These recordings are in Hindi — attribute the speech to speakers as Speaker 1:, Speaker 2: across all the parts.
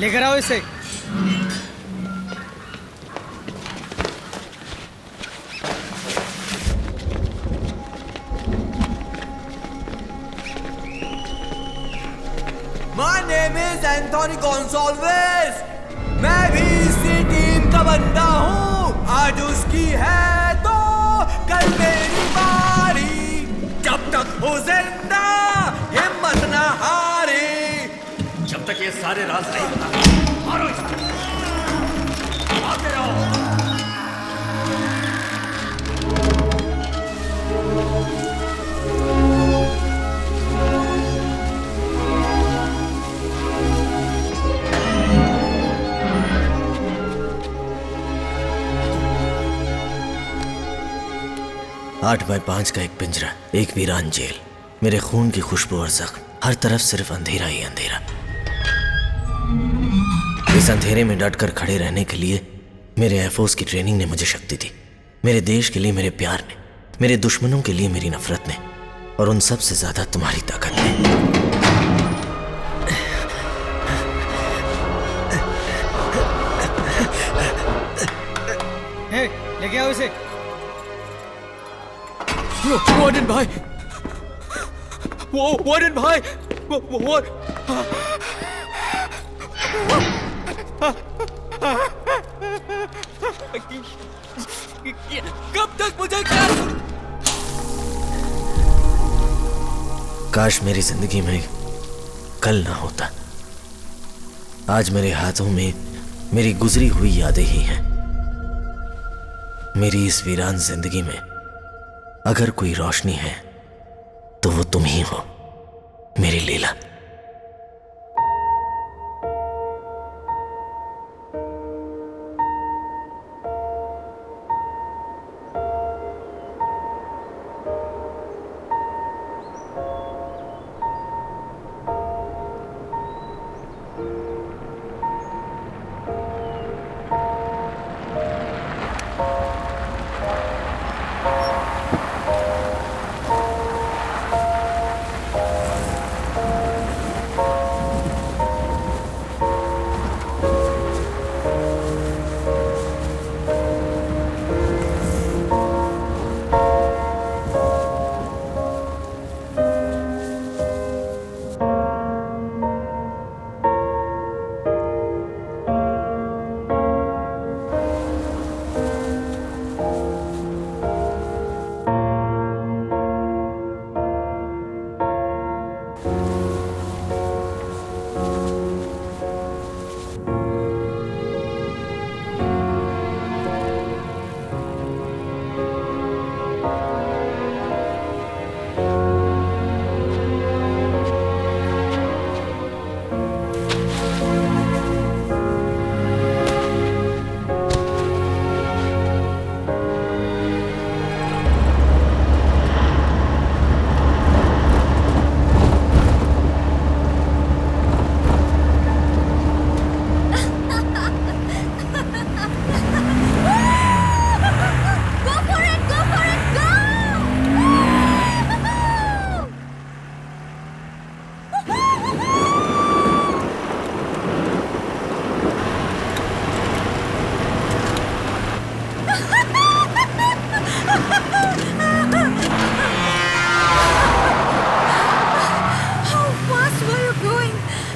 Speaker 1: लेकर आओ इसे।
Speaker 2: My name is Anthony Gonsalves। मैं भी इसी टीम का बंदा हूँ। आज उसकी है तो कल मेरी बारी। जब तक हो जिंदा हिम्मत ना हारे। जब तक ये सारे राज नहीं बता मारो इसे। आते रहो।
Speaker 3: 8x5 का एक पिंजरा, एक वीरान जेल, मेरे खून की खुशबू और जख्म, हर तरफ सिर्फ अंधेरा ही अंधेरा। इस अंधेरे में डटकर खड़े रहने के लिए मेरे एयरफोर्स की ट्रेनिंग ने मुझे शक्ति दी। मेरे देश के लिए मेरे प्यार ने, मेरे दुश्मनों के लिए मेरी नफरत ने, और उन सब से ज्यादा तुम्हारी ताकत ने।
Speaker 1: लेके आओ इसे।
Speaker 2: वार्डन भाई, वार्डन भाई, कब तक मुझे क्या?
Speaker 3: काश मेरी जिंदगी में कल ना होता। आज मेरे हाथों में मेरी गुजरी हुई यादें ही हैं। मेरी इस वीरान जिंदगी में अगर कोई रोशनी है तो वो तुम ही हो, मेरी लीला।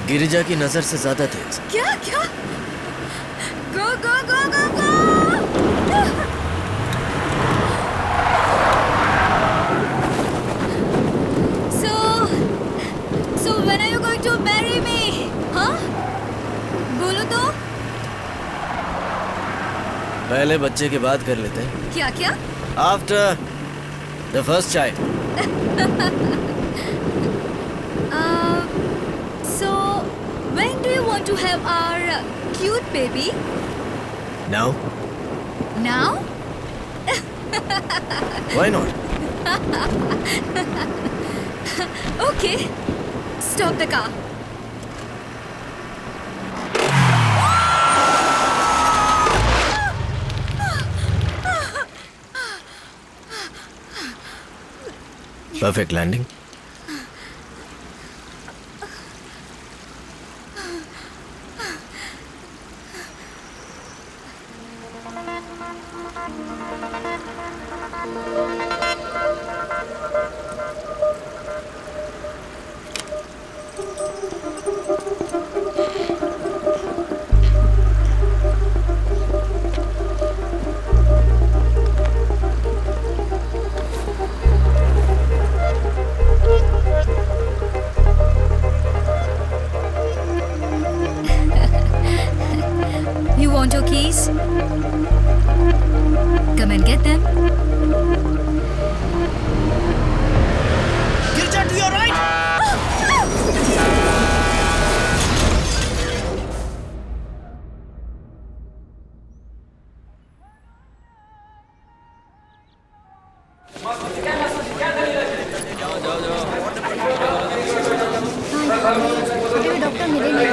Speaker 3: गिरिजा की नजर से ज्यादा तेज।
Speaker 4: क्या क्या? गो गो गो गो गो! So when are you going to marry me? हाँ? बोलो तो।
Speaker 3: पहले बच्चे की बात कर लेते हैं।
Speaker 4: क्या क्या?
Speaker 3: After the first child.
Speaker 4: When do you want to have our cute baby?
Speaker 3: Now?
Speaker 4: Now?
Speaker 3: Why not?
Speaker 4: Okay. Stop the car.
Speaker 3: Perfect landing.
Speaker 4: You want your keys? Come and get them.
Speaker 2: Girja, to your right!
Speaker 1: अरे डॉक्टर मिले नहीं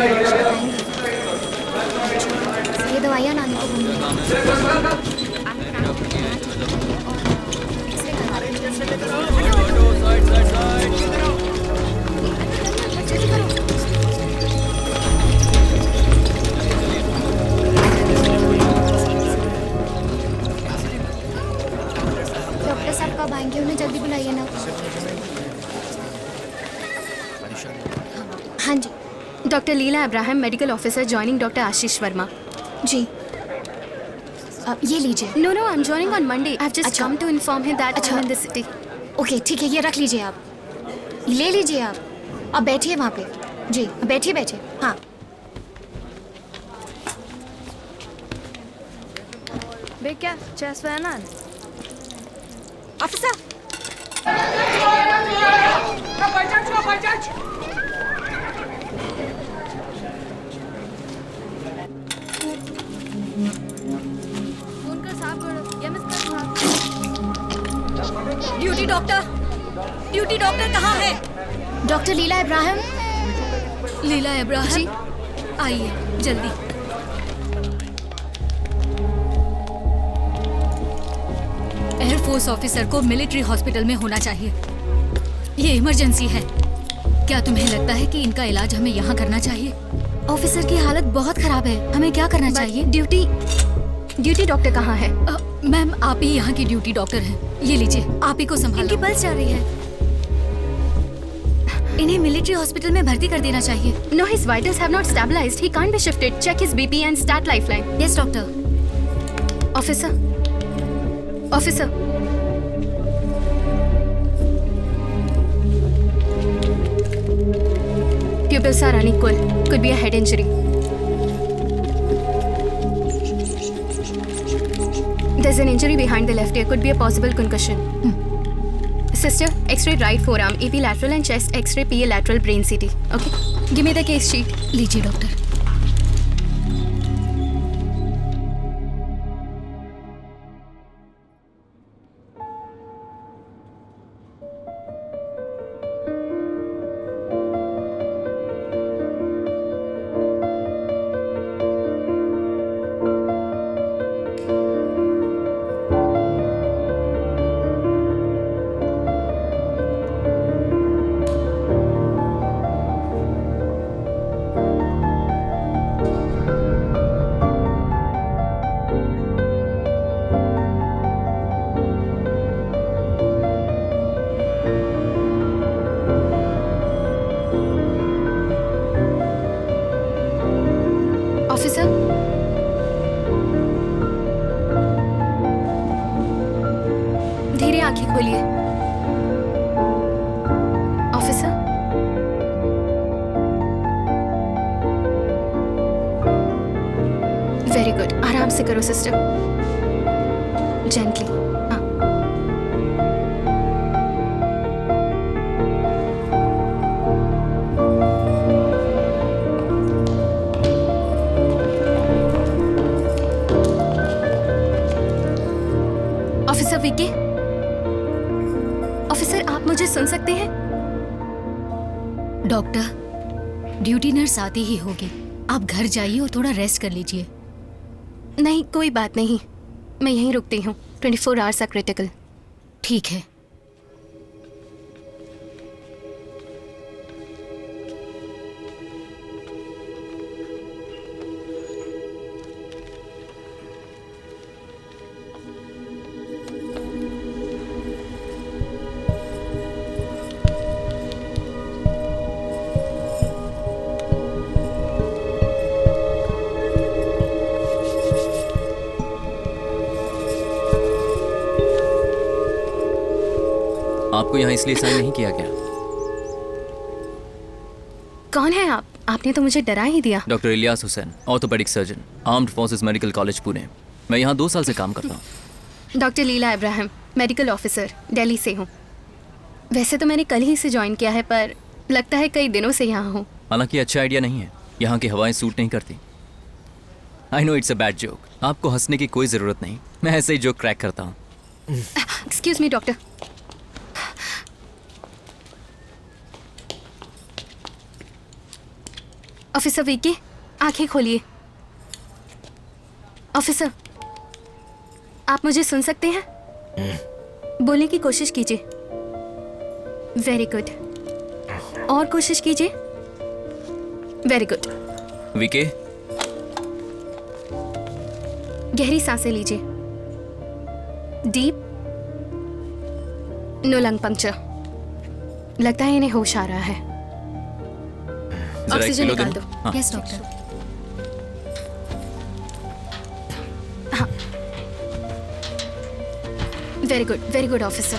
Speaker 1: ये दवाइयाँ नानी को दूंगी। डॉक्टर साहब कब आएंगे? उन्हें जल्दी बुलाइए ना। हाँ जी।
Speaker 5: Doctor Leela Abraham, medical officer joining doctor Ashish Varma.
Speaker 1: जी ये लीजिए।
Speaker 5: No, no, I'm joining on Monday. I've just
Speaker 1: अच्छा।
Speaker 5: come to inform him that
Speaker 1: अच्छा।
Speaker 5: I'm in the city.
Speaker 1: Okay ठीक है, ये रख लीजिए आप, ले लीजिए आप। अब बैठिए वहाँ पे। जी बैठिए बैठिए। हाँ
Speaker 5: Vilka? Tjänsvännen?
Speaker 4: Officer! Duty doctor कहाँ है?
Speaker 1: डॉक्टर लीला इब्राहिम।
Speaker 4: लीला इब्राहिम
Speaker 5: जी।
Speaker 4: आइए जल्दी। एयरफोर्स ऑफिसर को मिलिट्री हॉस्पिटल में होना चाहिए। ये इमरजेंसी है। क्या तुम्हें लगता है कि इनका इलाज हमें यहाँ करना चाहिए?
Speaker 5: ऑफिसर की हालत बहुत खराब है, हमें क्या करना चाहिए? ड्यूटी डॉक्टर कहाँ है?
Speaker 4: मैम आप ही यहाँ की ड्यूटी डॉक्टर हैं। ये लीजिए, आप ही को संभालो।
Speaker 5: इनकी पल्स चल रही है।
Speaker 4: इन्हें मिलिट्री हॉस्पिटल में भर्ती कर देना चाहिए।
Speaker 5: No, his vitals have not stabilized. He can't be shifted. Check his BP and start lifeline.
Speaker 4: Yes doctor.
Speaker 5: Officer. Pupils are unequal. Could be a head injury. There's an injury behind the left ear. Could be a possible concussion. Sister, X-ray right forearm, AP lateral and chest X-ray, PA lateral, brain CT. Okay. Give me the case sheet.
Speaker 4: लीजिए डॉक्टर।
Speaker 5: Officer? धीरे आंखें खोलिए। ऑफिसर? वेरी गुड, आराम से करो सिस्टर। जेंटली। हाँ। ऑफिसर विकी? ऑफिसर आप मुझे सुन सकते हैं?
Speaker 4: डॉक्टर, ड्यूटी नर्स आती ही होगी। आप घर जाइए और थोड़ा रेस्ट कर लीजिए।
Speaker 5: नहीं कोई बात नहीं, मैं यहीं रुकती हूँ। 24 आवर्स आर क्रिटिकल।
Speaker 4: ठीक है।
Speaker 6: आपको यहाँ इसलिए साइन नहीं किया गया।
Speaker 5: कौन है आप? आपने तो मुझे डरा ही दिया।
Speaker 6: Doctor Ilyas Hussain, orthopaedic surgeon, armed forces medical college Pune. मैं यहाँ 2 साल से काम करता हूँ।
Speaker 5: डॉक्टर लीला इब्राहिम, मेडिकल ऑफिसर, दिल्ली से हूँ। वैसे तो मैंने कल ही से ज्वाइन किया है, पर लगता है कई दिनों से यहाँ हूँ।
Speaker 6: हालांकि अच्छा आइडिया नहीं है, यहाँ की हवाएं सूट नहीं करती। I know it's a bad joke, आपको हंसने की कोई ज़रूरत नहीं, मैं ऐसे ही जोक क्रैक करता हूँ।
Speaker 5: Excuse me doctor. Officer VK, आंखें खोलिए। ऑफिसर, आप मुझे सुन सकते हैं? बोलने की कोशिश कीजिए। Very good. और कोशिश कीजिए। Very good.
Speaker 6: विके,
Speaker 5: गहरी सांसें लीजिए। डीप। No lung puncture. लगता है इन्हें होश आ रहा है।
Speaker 6: जरा एक
Speaker 5: ऑक्सीजन
Speaker 6: पिलो
Speaker 5: निकाल
Speaker 6: दे।
Speaker 5: दो।
Speaker 6: हाँ।
Speaker 4: Yes doctor.
Speaker 5: Very good officer.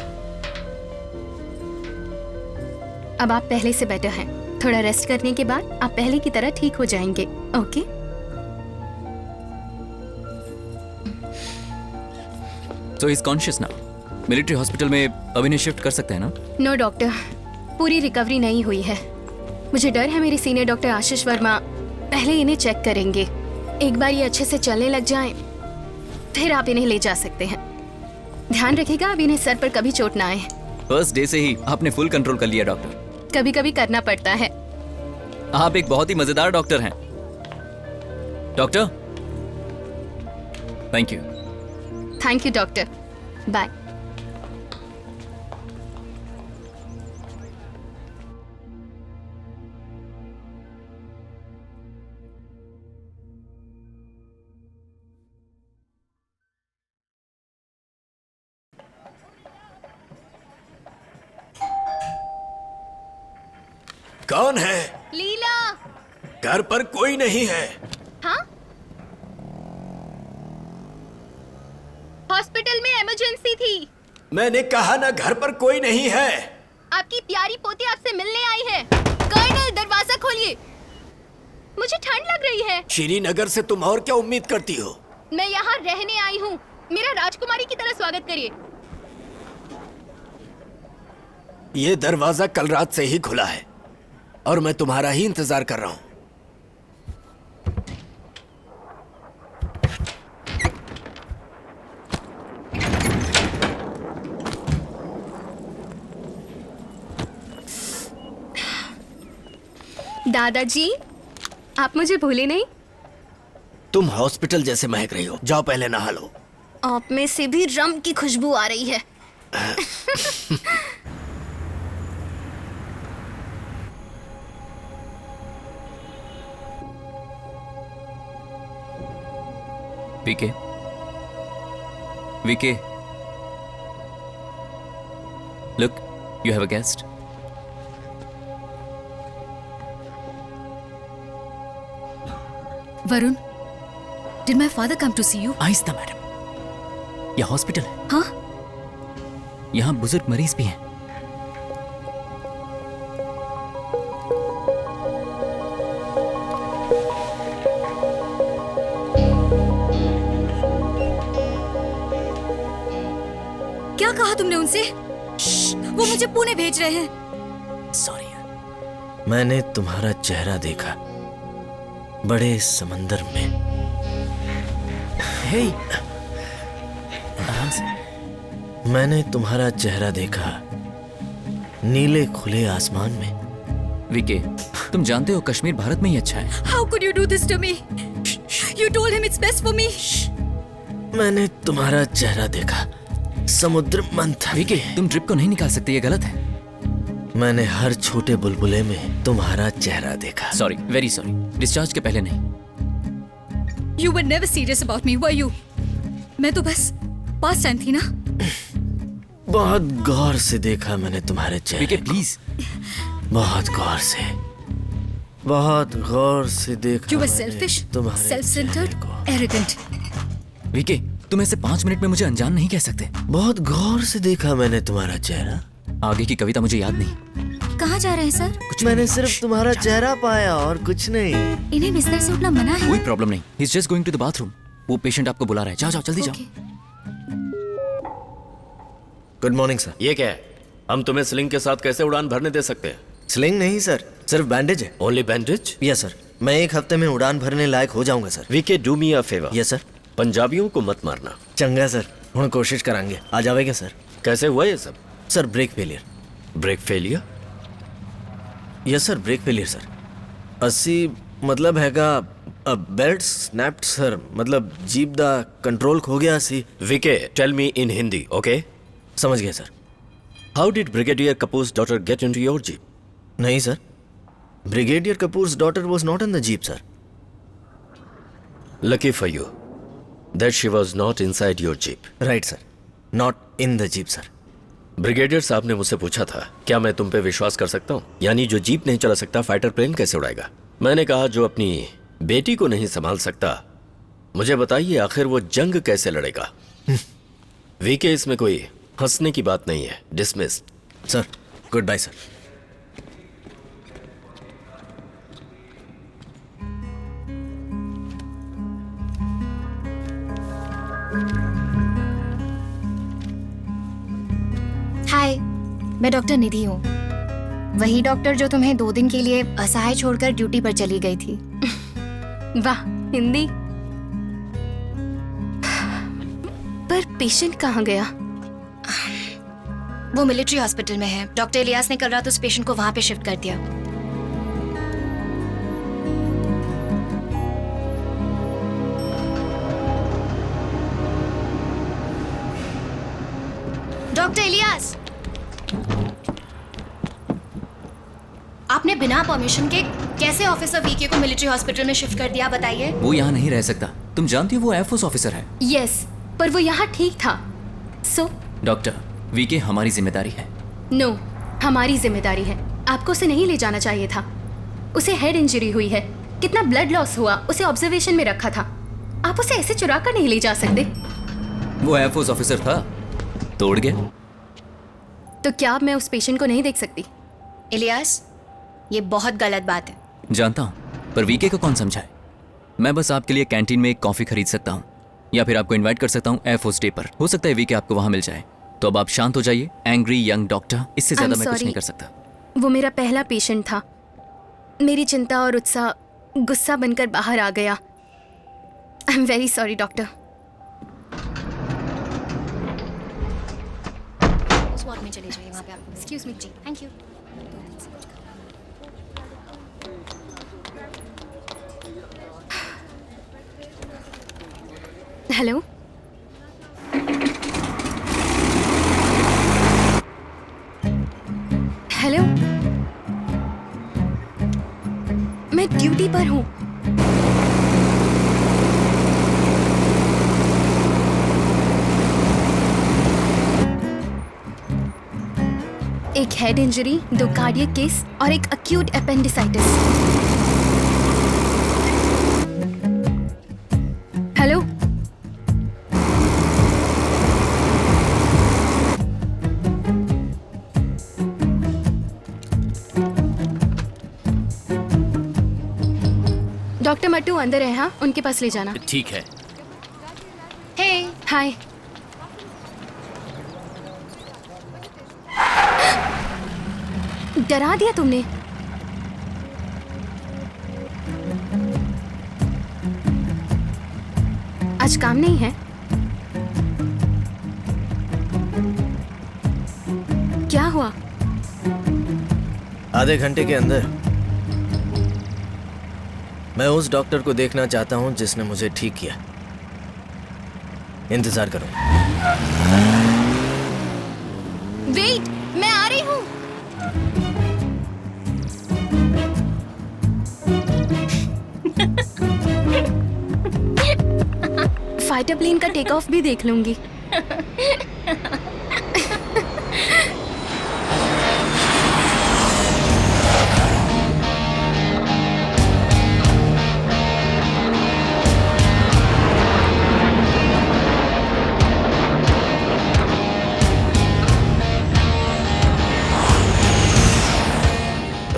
Speaker 5: अब आप पहले से बेटर हैं। थोड़ा रेस्ट करने के बाद आप पहले की तरह ठीक हो जाएंगे। Okay?
Speaker 6: So he's conscious now. Military hospital में अभी इन्हें शिफ्ट कर सकते हैं ना?
Speaker 5: नो डॉक्टर, पूरी रिकवरी नहीं हुई है। मुझे डर है मेरे सीनियर डॉक्टर आशीष वर्मा पहले इन्हें चेक करेंगे। एक बार ये अच्छे से चलने लग जाएं, फिर आप इन्हें ले जा सकते हैं। ध्यान रखिएगा अब इन्हें सर पर कभी चोट ना आए।
Speaker 6: फर्स्ट डे से ही आपने फुल कंट्रोल कर लिया डॉक्टर।
Speaker 5: कभी कभी करना पड़ता है।
Speaker 6: आप एक बहुत ही मजेदार डॉक्टर हैं। Doctor, thank you.
Speaker 5: Thank you doctor. Bye.
Speaker 3: कौन है?
Speaker 5: लीला।
Speaker 3: घर पर कोई नहीं है।
Speaker 5: हाँ? हॉस्पिटल में इमरजेंसी थी।
Speaker 3: मैंने कहा ना, घर पर कोई नहीं है।
Speaker 5: आपकी प्यारी पोती आपसे मिलने आई है। कर्नल, दरवाजा खोलिए। मुझे ठंड लग रही है।
Speaker 3: श्रीनगर से तुम और क्या उम्मीद करती हो?
Speaker 5: मैं यहाँ रहने आई हूँ। मेरा राजकुमारी की तरह स्वागत करिए।
Speaker 3: ये दरवाजा कल रात से ही खुला है और मैं तुम्हारा ही इंतजार कर रहा हूं।
Speaker 5: दादाजी, आप मुझे भूले नहीं?
Speaker 3: तुम हॉस्पिटल जैसे महक रही हो। जाओ पहले नहा लो।
Speaker 5: आप में से भी रम की खुशबू आ रही है।
Speaker 6: विके, विके, look, you have a guest.
Speaker 4: Varun, did my father come to see you?
Speaker 6: आहिस्ता मैडम, यह हॉस्पिटल है।
Speaker 4: हाँ?
Speaker 6: यहाँ बुजुर्ग मरीज भी हैं।
Speaker 4: क्या कहा तुमने उनसे? वो मुझे पुणे भेज रहे हैं।
Speaker 3: सॉरी, मैंने तुम्हारा चेहरा देखा बड़े समंदर में।
Speaker 6: हे, आराम से।
Speaker 3: मैंने तुम्हारा चेहरा देखा नीले खुले आसमान में।
Speaker 6: विके, तुम जानते हो कश्मीर भारत में ही अच्छा है।
Speaker 4: How could you do this to me? You told him it's best for me.
Speaker 3: मैंने तुम्हारा चेहरा देखा समुद्र मंथन
Speaker 6: विके,
Speaker 3: में।
Speaker 6: तुम ड्रिप को नहीं निकाल सकते, ये गलत है।
Speaker 3: मैंने हर छोटे बुलबुले में तुम्हारा चेहरा देखा।
Speaker 6: Sorry, very sorry. डिस्चार्ज के पहले नहीं।
Speaker 4: You were never serious about me, were you? मैं तो बस पास टाइम थी ना।
Speaker 3: बहुत गौर से देखा मैंने तुम्हारे चेहरे
Speaker 6: विके
Speaker 3: को।
Speaker 6: प्लीज।
Speaker 3: बहुत गौर से, बहुत गौर से देखा
Speaker 4: You were
Speaker 3: मैंने
Speaker 4: selfish,
Speaker 3: तुम्हारे
Speaker 4: self-centered,
Speaker 3: चेहरे को।
Speaker 4: arrogant.
Speaker 6: विके, तुम ऐसे 5 मिनट में मुझे अनजान नहीं कह सकते।
Speaker 3: बहुत गौर से देखा मैंने तुम्हारा चेहरा।
Speaker 6: आगे की कविता मुझे याद नहीं।
Speaker 4: कहाँ जा रहे हैं सर?
Speaker 3: कुछ मैंने सिर्फ तुम्हारा चेहरा पाया और कुछ नहीं।
Speaker 4: इन्हें बिस्तर से उठना मना है।
Speaker 6: कोई प्रॉब्लम नहीं, he is just going to the bathroom. वो पेशेंट आपको बुला रहा है, जाओ जाओ जल्दी जाओ।
Speaker 4: ओके।
Speaker 3: Good morning sir.
Speaker 7: ये क्या है? हम तुम्हें स्लिंग के साथ कैसे उड़ान भरने दे सकते हैं?
Speaker 3: स्लिंग नहीं सर, सिर्फ बैंडेज है।
Speaker 7: Only bandage?
Speaker 3: यस सर, मैं 1 हफ्ते में उड़ान भरने लायक हो जाऊंगा sir.
Speaker 7: VK do me a favour.
Speaker 3: Yes sir.
Speaker 7: पंजाबियों को मत मारना।
Speaker 3: चंगा सर, हम कोशिश करांगे। आ जावेगा सर।
Speaker 7: कैसे हुआ ये सब?
Speaker 3: Sir brake failure.
Speaker 7: Brake failure?
Speaker 3: Yes sir, brake failure sir. 80 मतलब हैगा बेल्ट स्नैप्ड सर, मतलब जीप दा कंट्रोल खो गया सी।
Speaker 7: VK tell me in Hindi, okay?
Speaker 3: समझ गया sir.
Speaker 7: How did brigadier Kapoor's daughter get into your jeep?
Speaker 3: नहीं sir, brigadier Kapoor's daughter was not in the jeep sir.
Speaker 7: Lucky for you that she was not inside your jeep.
Speaker 3: Right sir, not in the jeep sir.
Speaker 7: Brigadier साहब ने मुझसे पूछा था, क्या मैं तुम पे विश्वास कर सकता हूँ? यानी जो जीप नहीं चला सकता फाइटर प्लेन कैसे उड़ाएगा? मैंने कहा जो अपनी बेटी को नहीं संभाल सकता, मुझे बताइए आखिर वो जंग कैसे लड़ेगा? वीके इसमें कोई हंसने की बात नहीं है। Dismissed.
Speaker 3: Sir good bye sir.
Speaker 1: Hi, मैं डॉक्टर निधि हूँ, वही डॉक्टर जो तुम्हें 2 दिन के लिए असहाय छोड़कर ड्यूटी पर चली गई थी।
Speaker 5: वाह, हिंदी। पर पेशेंट कहाँ गया?
Speaker 1: वो मिलिट्री हॉस्पिटल में है। डॉक्टर इलियास ने कल रात उस पेशेंट को वहां पे शिफ्ट कर दिया। डॉक्टर इलियास, आपने बिना परमिशन के कैसे ऑफिसर वीके को मिलिट्री हॉस्पिटल में शिफ्ट कर दिया, बताइए।
Speaker 6: वो यहाँ नहीं रह सकता, तुम जानती हो वो एयरफोर्स ऑफिसर है।
Speaker 5: यस, पर वो यहाँ ठीक था। सो
Speaker 6: डॉक्टर, वीके हमारी जिम्मेदारी है।
Speaker 5: नो, हमारी जिम्मेदारी है। आपको उसे नहीं ले जाना चाहिए था। उसे हेड इंजरी हुई है, कितना ब्लड लॉस हुआ, उसे ऑब्जर्वेशन में रखा था। आप उसे ऐसे चुरा कर नहीं ले जा सकते।
Speaker 6: वो एयरफोर्स ऑफिसर था, तोड़ गया।
Speaker 5: तो क्या अब मैं उस पेशेंट को नहीं देख सकती?
Speaker 1: इलियास, ये बहुत गलत बात है।
Speaker 6: जानता हूँ, पर वीके को कौन समझाए? मैं बस आपके लिए कैंटीन में एक कॉफी खरीद सकता हूँ या फिर आपको इनवाइट कर सकता हूँ एयरफोर्स डे पर। हो सकता है वीके आपको वहां मिल जाए। तो अब आप शांत हो जाइए, एंग्री यंग डॉक्टर। इससे ज्यादा
Speaker 5: I'm
Speaker 6: मैं कुछ
Speaker 5: sorry.
Speaker 6: नहीं कर सकता।
Speaker 5: वो मेरा पहला पेशेंट था। मेरी चिंता और उत्साह गुस्सा बनकर बाहर आ गया। I am very sorry doctor.
Speaker 1: उस वार्ड में चले जाइए, वहाँ पे आपको। Excuse me ji, thank you.
Speaker 5: Hello, hello, मैं ड्यूटी पर हूँ। एक हेड इंजरी, 2 कार्डियक केस और एक acute appendicitis. Hello, doctor Mattoo अंदर है। हाँ, उनके पास ले जाना।
Speaker 7: ठीक है।
Speaker 1: हे,
Speaker 5: हाय। डरा दिया तुमने। आज काम नहीं है? क्या हुआ?
Speaker 3: आधे घंटे के अंदर मैं उस डॉक्टर को देखना चाहता हूं जिसने मुझे ठीक किया। इंतजार करो।
Speaker 5: वेट, मैं आ रही हूँ। फाइटर प्लेन का टेक ऑफ भी देख लूंगी।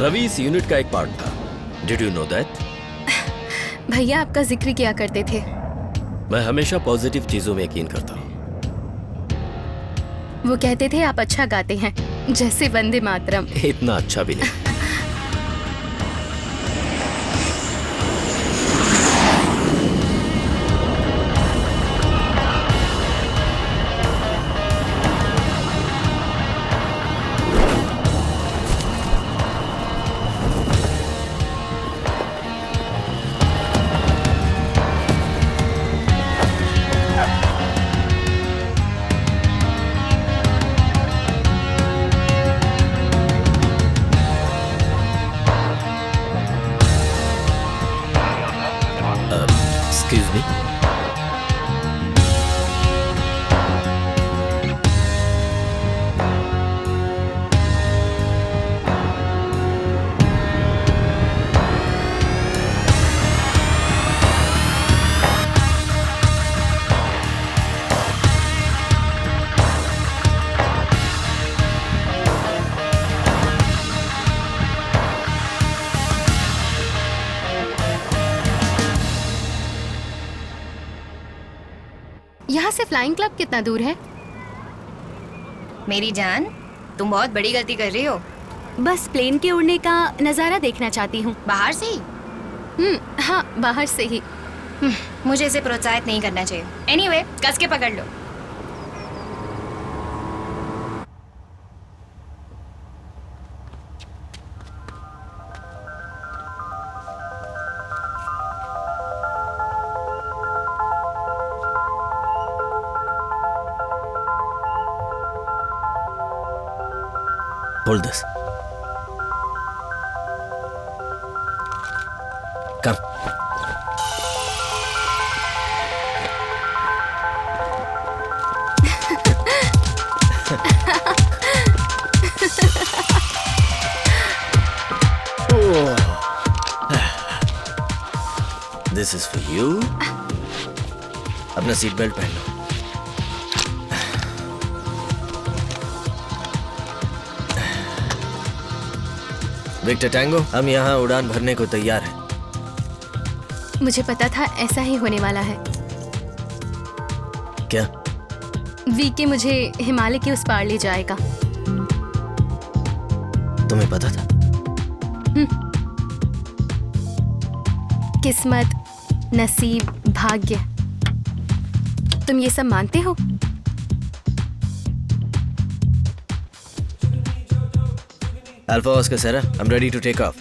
Speaker 7: रवि इस यूनिट का एक पार्ट था। Did you know that?
Speaker 5: भैया आपका जिक्र किया करते थे।
Speaker 7: मैं हमेशा पॉजिटिव चीजों में यकीन करता हूँ।
Speaker 5: वो कहते थे आप अच्छा गाते हैं, जैसे वंदे मातरम।
Speaker 7: इतना अच्छा भी नहीं। Excuse me?
Speaker 5: यहाँ से फ्लाइंग क्लब कितना दूर है?
Speaker 1: मेरी जान, तुम बहुत बड़ी गलती कर रही हो।
Speaker 5: बस प्लेन के उड़ने का नजारा देखना चाहती हूँ।
Speaker 1: बाहर से ही?
Speaker 5: हाँ, बाहर से ही।
Speaker 1: मुझे इसे प्रोत्साहित नहीं करना चाहिए। एनीवे, कस के पकड़ लो।
Speaker 3: Hold this. Come. This is for you. अपना सीट बेल्ट पहन लो। विक्टर टैंगो, हम यहाँ उड़ान भरने को तैयार हैं।
Speaker 5: मुझे पता था ऐसा ही होने वाला है।
Speaker 3: क्या?
Speaker 5: वीके मुझे हिमालय के उस पार ले जाएगा।
Speaker 3: तुम्हें पता था?
Speaker 5: किस्मत, नसीब, भाग्य, तुम ये सब मानते हो?
Speaker 3: Alpha oscar sierra, I'm ready to take off.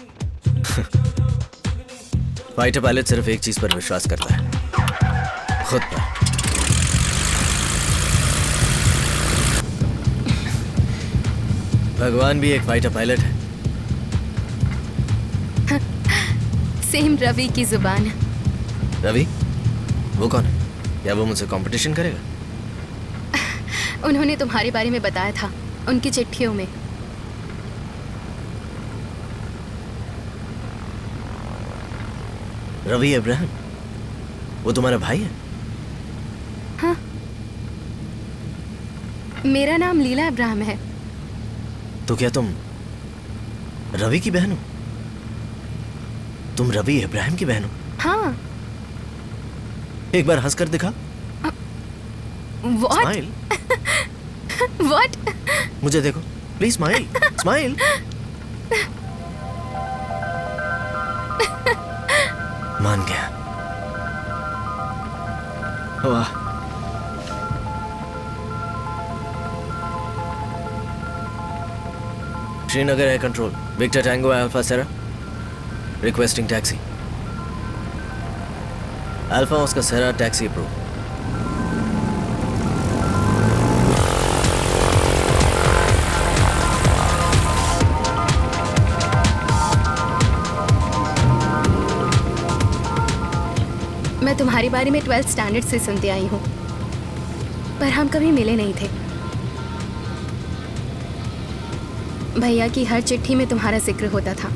Speaker 3: Fighter pilot सिर्फ एक चीज पर विश्वास करता है, खुद पर। भगवान भी एक फाइटर पायलट है।
Speaker 5: सेम रवि की जुबान।
Speaker 3: रवि? वो कौन है? क्या वो मुझसे कंपटीशन करेगा?
Speaker 5: उन्होंने तुम्हारे बारे में बताया था उनकी चिट्ठियों में।
Speaker 3: रवि अब्राहम? वो तुम्हारा भाई है?
Speaker 5: हाँ, मेरा नाम लीला अब्राहम है।
Speaker 3: तो क्या तुम रवि की बहन हो? तुम रवि अब्राहम की बहन हो?
Speaker 5: हाँ।
Speaker 3: एक बार हंस कर दिखा।
Speaker 5: What?
Speaker 3: स्माइल।
Speaker 5: What?
Speaker 3: मुझे देखो प्लीज, स्माइल स्माइल। मान गया। वाह। Srinagar air control, Victor Tango Alpha Sierra, requesting taxi. Alpha उसका सेरा, टैक्सी अप्रूव।
Speaker 5: मैं तुम्हारे बारे में 12th स्टैंडर्ड से सुनती आई हूँ, पर हम कभी मिले नहीं थे। भैया की हर चिट्ठी में तुम्हारा जिक्र होता था,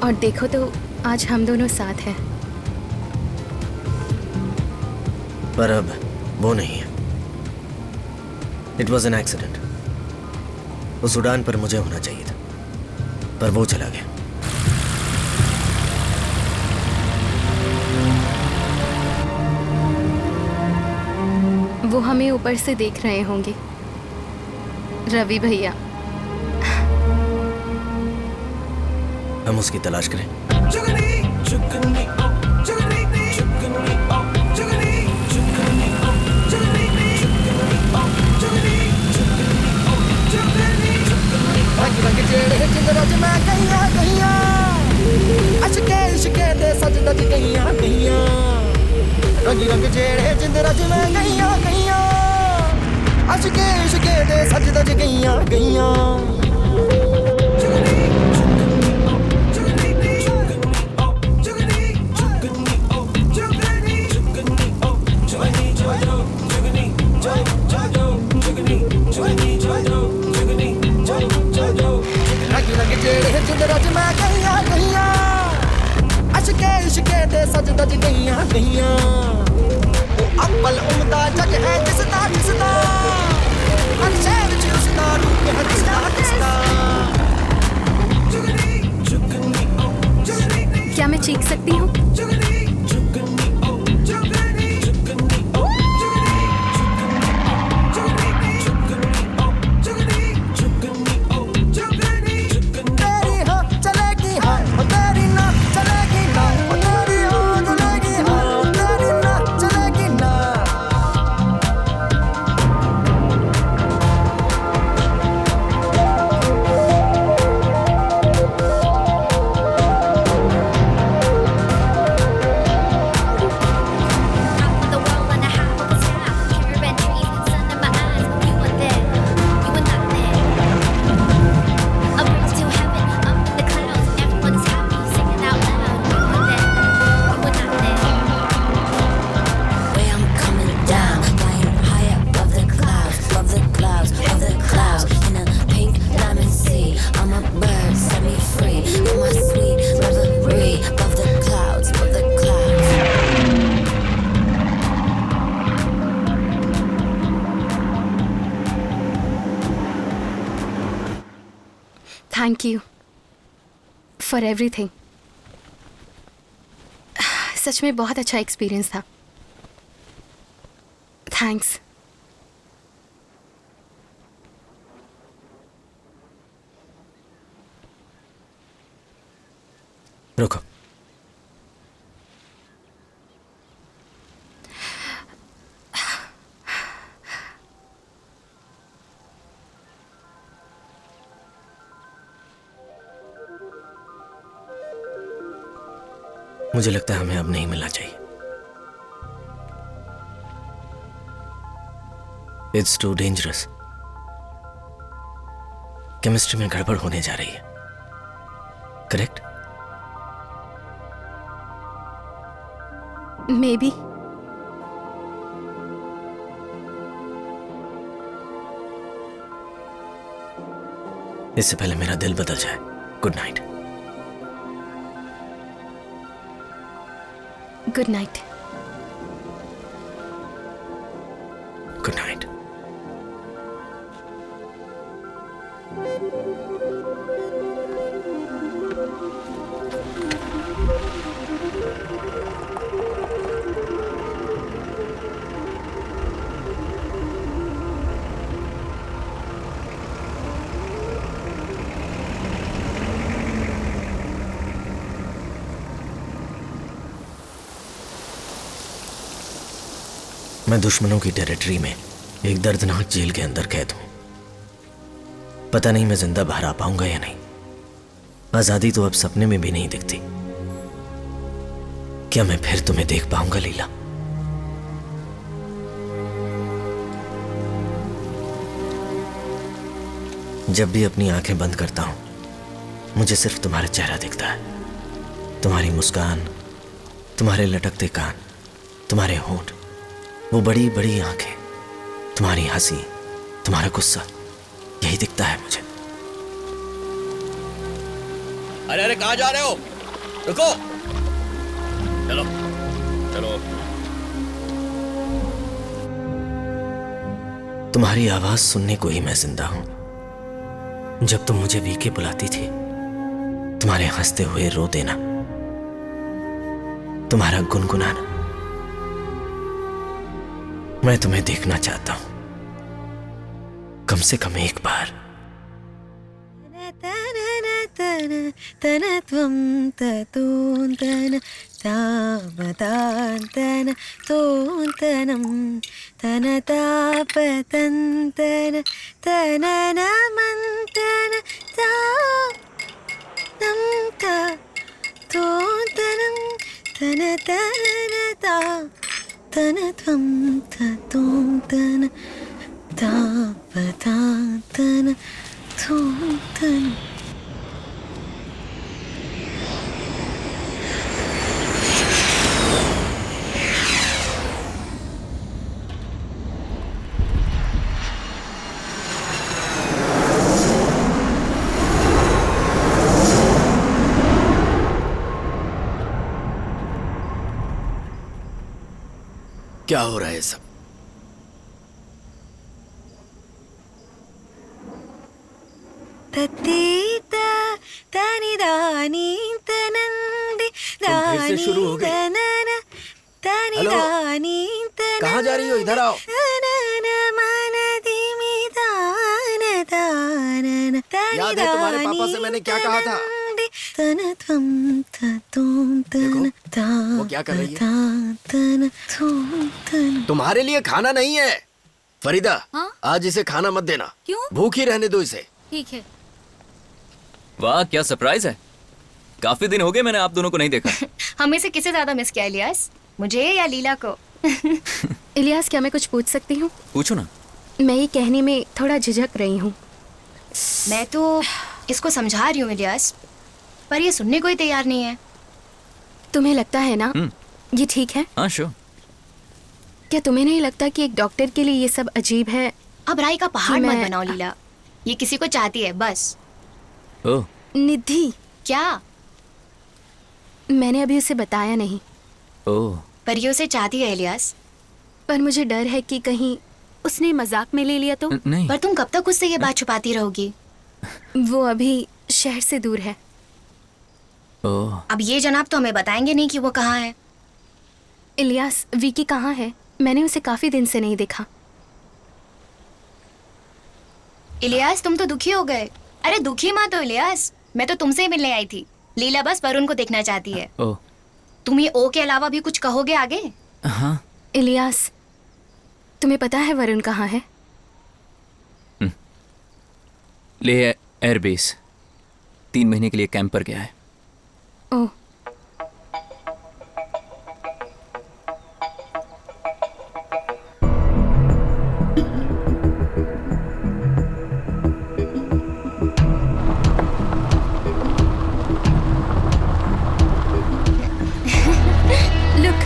Speaker 5: और देखो तो आज हम दोनों साथ हैं।
Speaker 3: पर अब वो नहीं है। It was an accident. उस उड़ान पर मुझे होना चाहिए था, पर वो चला गया।
Speaker 5: वो हमें ऊपर से देख रहे होंगे, रवि भैया।
Speaker 3: हम उसकी तलाश करें।
Speaker 2: रंग रंग जेड़े जिंद रज में गईया गईया, अशके इशके दे सज दज गईया गईया। रंग रंग जेड़े जिंद रज में गईया गईया, अशके इशके दे सज दज गईया गईया। अव्वल उम्दा जग है जिसदा जिसदा, हर शहर च उसदा रूप है जिसदा जिसदा।
Speaker 5: क्या मैं चीख सकती हूँ?
Speaker 2: तेरी हाँ चलेगी हाँ, तेरी ना चलेगी ना, तेरी हाँ चलेगी हाँ, तेरी ना चलेगी ना।
Speaker 8: Top of the world and a half of the sky. Caravan trees, sun in my eyes. You were there, you were not there. A bridge to heaven, up in the clouds. Everyone is happy, singing out loud. You were there, you were not there. Where I'm coming down, flying high above the clouds, above the clouds, above the clouds. In a pink diamond sea, I'm a bird, set me free. You're my sweet reverie, above the clouds, above the clouds.
Speaker 5: Thank you for everything. सच में बहुत अच्छा एक्सपीरियंस था। थैंक्स।
Speaker 3: रुको। मुझे लगता है हमें अब नहीं मिलना चाहिए। It's too dangerous. केमिस्ट्री में गड़बड़ होने जा रही है, करेक्ट?
Speaker 5: May be.
Speaker 3: इससे पहले मेरा दिल बदल जाए। Good night.
Speaker 5: Good night.
Speaker 3: Good night. मैं दुश्मनों की टेरिटरी में एक दर्दनाक जेल के अंदर कैद हूं। पता नहीं मैं जिंदा बाहर आ पाऊंगा या नहीं। आजादी तो अब सपने में भी नहीं दिखती। क्या मैं फिर तुम्हें देख पाऊंगा लीला? जब भी अपनी आंखें बंद करता हूं, मुझे सिर्फ तुम्हारा चेहरा दिखता है। तुम्हारी मुस्कान, तुम्हारे लटकते कान, तुम्हारे होंठ, वो बड़ी बड़ी आंखें, तुम्हारी हंसी, तुम्हारा गुस्सा, यही दिखता है मुझे।
Speaker 7: अरे अरे कहाँ जा रहे हो? रुको। चलो चलो।
Speaker 3: तुम्हारी आवाज सुनने को ही मैं जिंदा हूं। जब तुम मुझे वीके बुलाती थी, तुम्हारे हंसते हुए रो देना, तुम्हारा गुनगुनाना, मैं तुम्हें देखना चाहता हूं, कम से कम एक बार।
Speaker 9: तनत्वं ततोन्तन तावतान्तन तोन्तनं तनतापतन्तन तननमन्तन तातं तोन्तनं तनतनता तनत्वं ततोन्तन तावतान्तन तोन्तन।
Speaker 7: क्या हो रहा है सब?
Speaker 9: ततीता तनिदानी तनंदी
Speaker 7: फिर से शुरू हो गई।
Speaker 9: तनिदानी
Speaker 7: कहाँ जा रही हो? इधर आओ। याद है तुम्हारे पापा से मैंने क्या कहा था?
Speaker 9: वो
Speaker 7: क्या कर रही है? तुम्हारे लिए खाना नहीं है फरीदा।
Speaker 4: हाँ?
Speaker 7: आज इसे खाना मत देना।
Speaker 4: क्यों?
Speaker 7: भूखी रहने दो इसे।
Speaker 4: ठीक है।
Speaker 6: वाह, क्या सरप्राइज है। काफी दिन हो गए मैंने आप दोनों को नहीं देखा।
Speaker 1: हमें से किसे ज्यादा मिस किया इलियास, मुझे या लीला को?
Speaker 5: इलियास, क्या मैं कुछ पूछ सकती हूँ?
Speaker 6: पूछो ना।
Speaker 5: मैं ये कहने में थोड़ा झिझक रही हूँ।
Speaker 1: मैं तो इसको समझा रही हूँ इलियास, पर ये सुनने को ही तैयार नहीं है।
Speaker 5: तुम्हें लगता है ना ये ठीक है?
Speaker 6: हाँ श्योर।
Speaker 5: क्या तुम्हें नहीं लगता कि एक डॉक्टर के लिए ये सब अजीब है?
Speaker 1: अब राय का पहाड़
Speaker 5: कि
Speaker 1: मत
Speaker 5: मैं-
Speaker 1: बनाओ लीला, ये किसी को चाहती है बस।
Speaker 6: ओह,
Speaker 5: निधि,
Speaker 1: क्या?
Speaker 5: मैंने अभी उसे बताया नहीं,
Speaker 6: ओह,
Speaker 1: पर ये उसे चाहती है इलियास।
Speaker 5: पर मुझे डर है कि कहीं उसने मजाक में ले लिया तो।
Speaker 6: नहीं।
Speaker 1: पर तुम कब तक उससे ये बात छुपाती रहोगी?
Speaker 5: वो अभी शहर से दूर है।
Speaker 6: ओह,
Speaker 1: अब ये जनाब तो हमें बताएंगे नहीं कि वो कहाँ है।
Speaker 5: इलियास, विकी कहाँ है? मैंने उसे काफी दिन से नहीं देखा।
Speaker 1: इलियास, तुम तो दुखी हो गए। अरे दुखी मत हो इलियास, मैं तो तुमसे ही मिलने आई थी। लीला बस वरुण को देखना चाहती है।
Speaker 6: ओह,
Speaker 1: तुम ये ओ के अलावा भी कुछ कहोगे आगे?
Speaker 6: हाँ।
Speaker 5: इलियास, तुम्हें पता है वरुण कहाँ है?
Speaker 6: लेह एयरबेस 3 महीने के लिए कैंप पर गया है।
Speaker 5: ओह, look,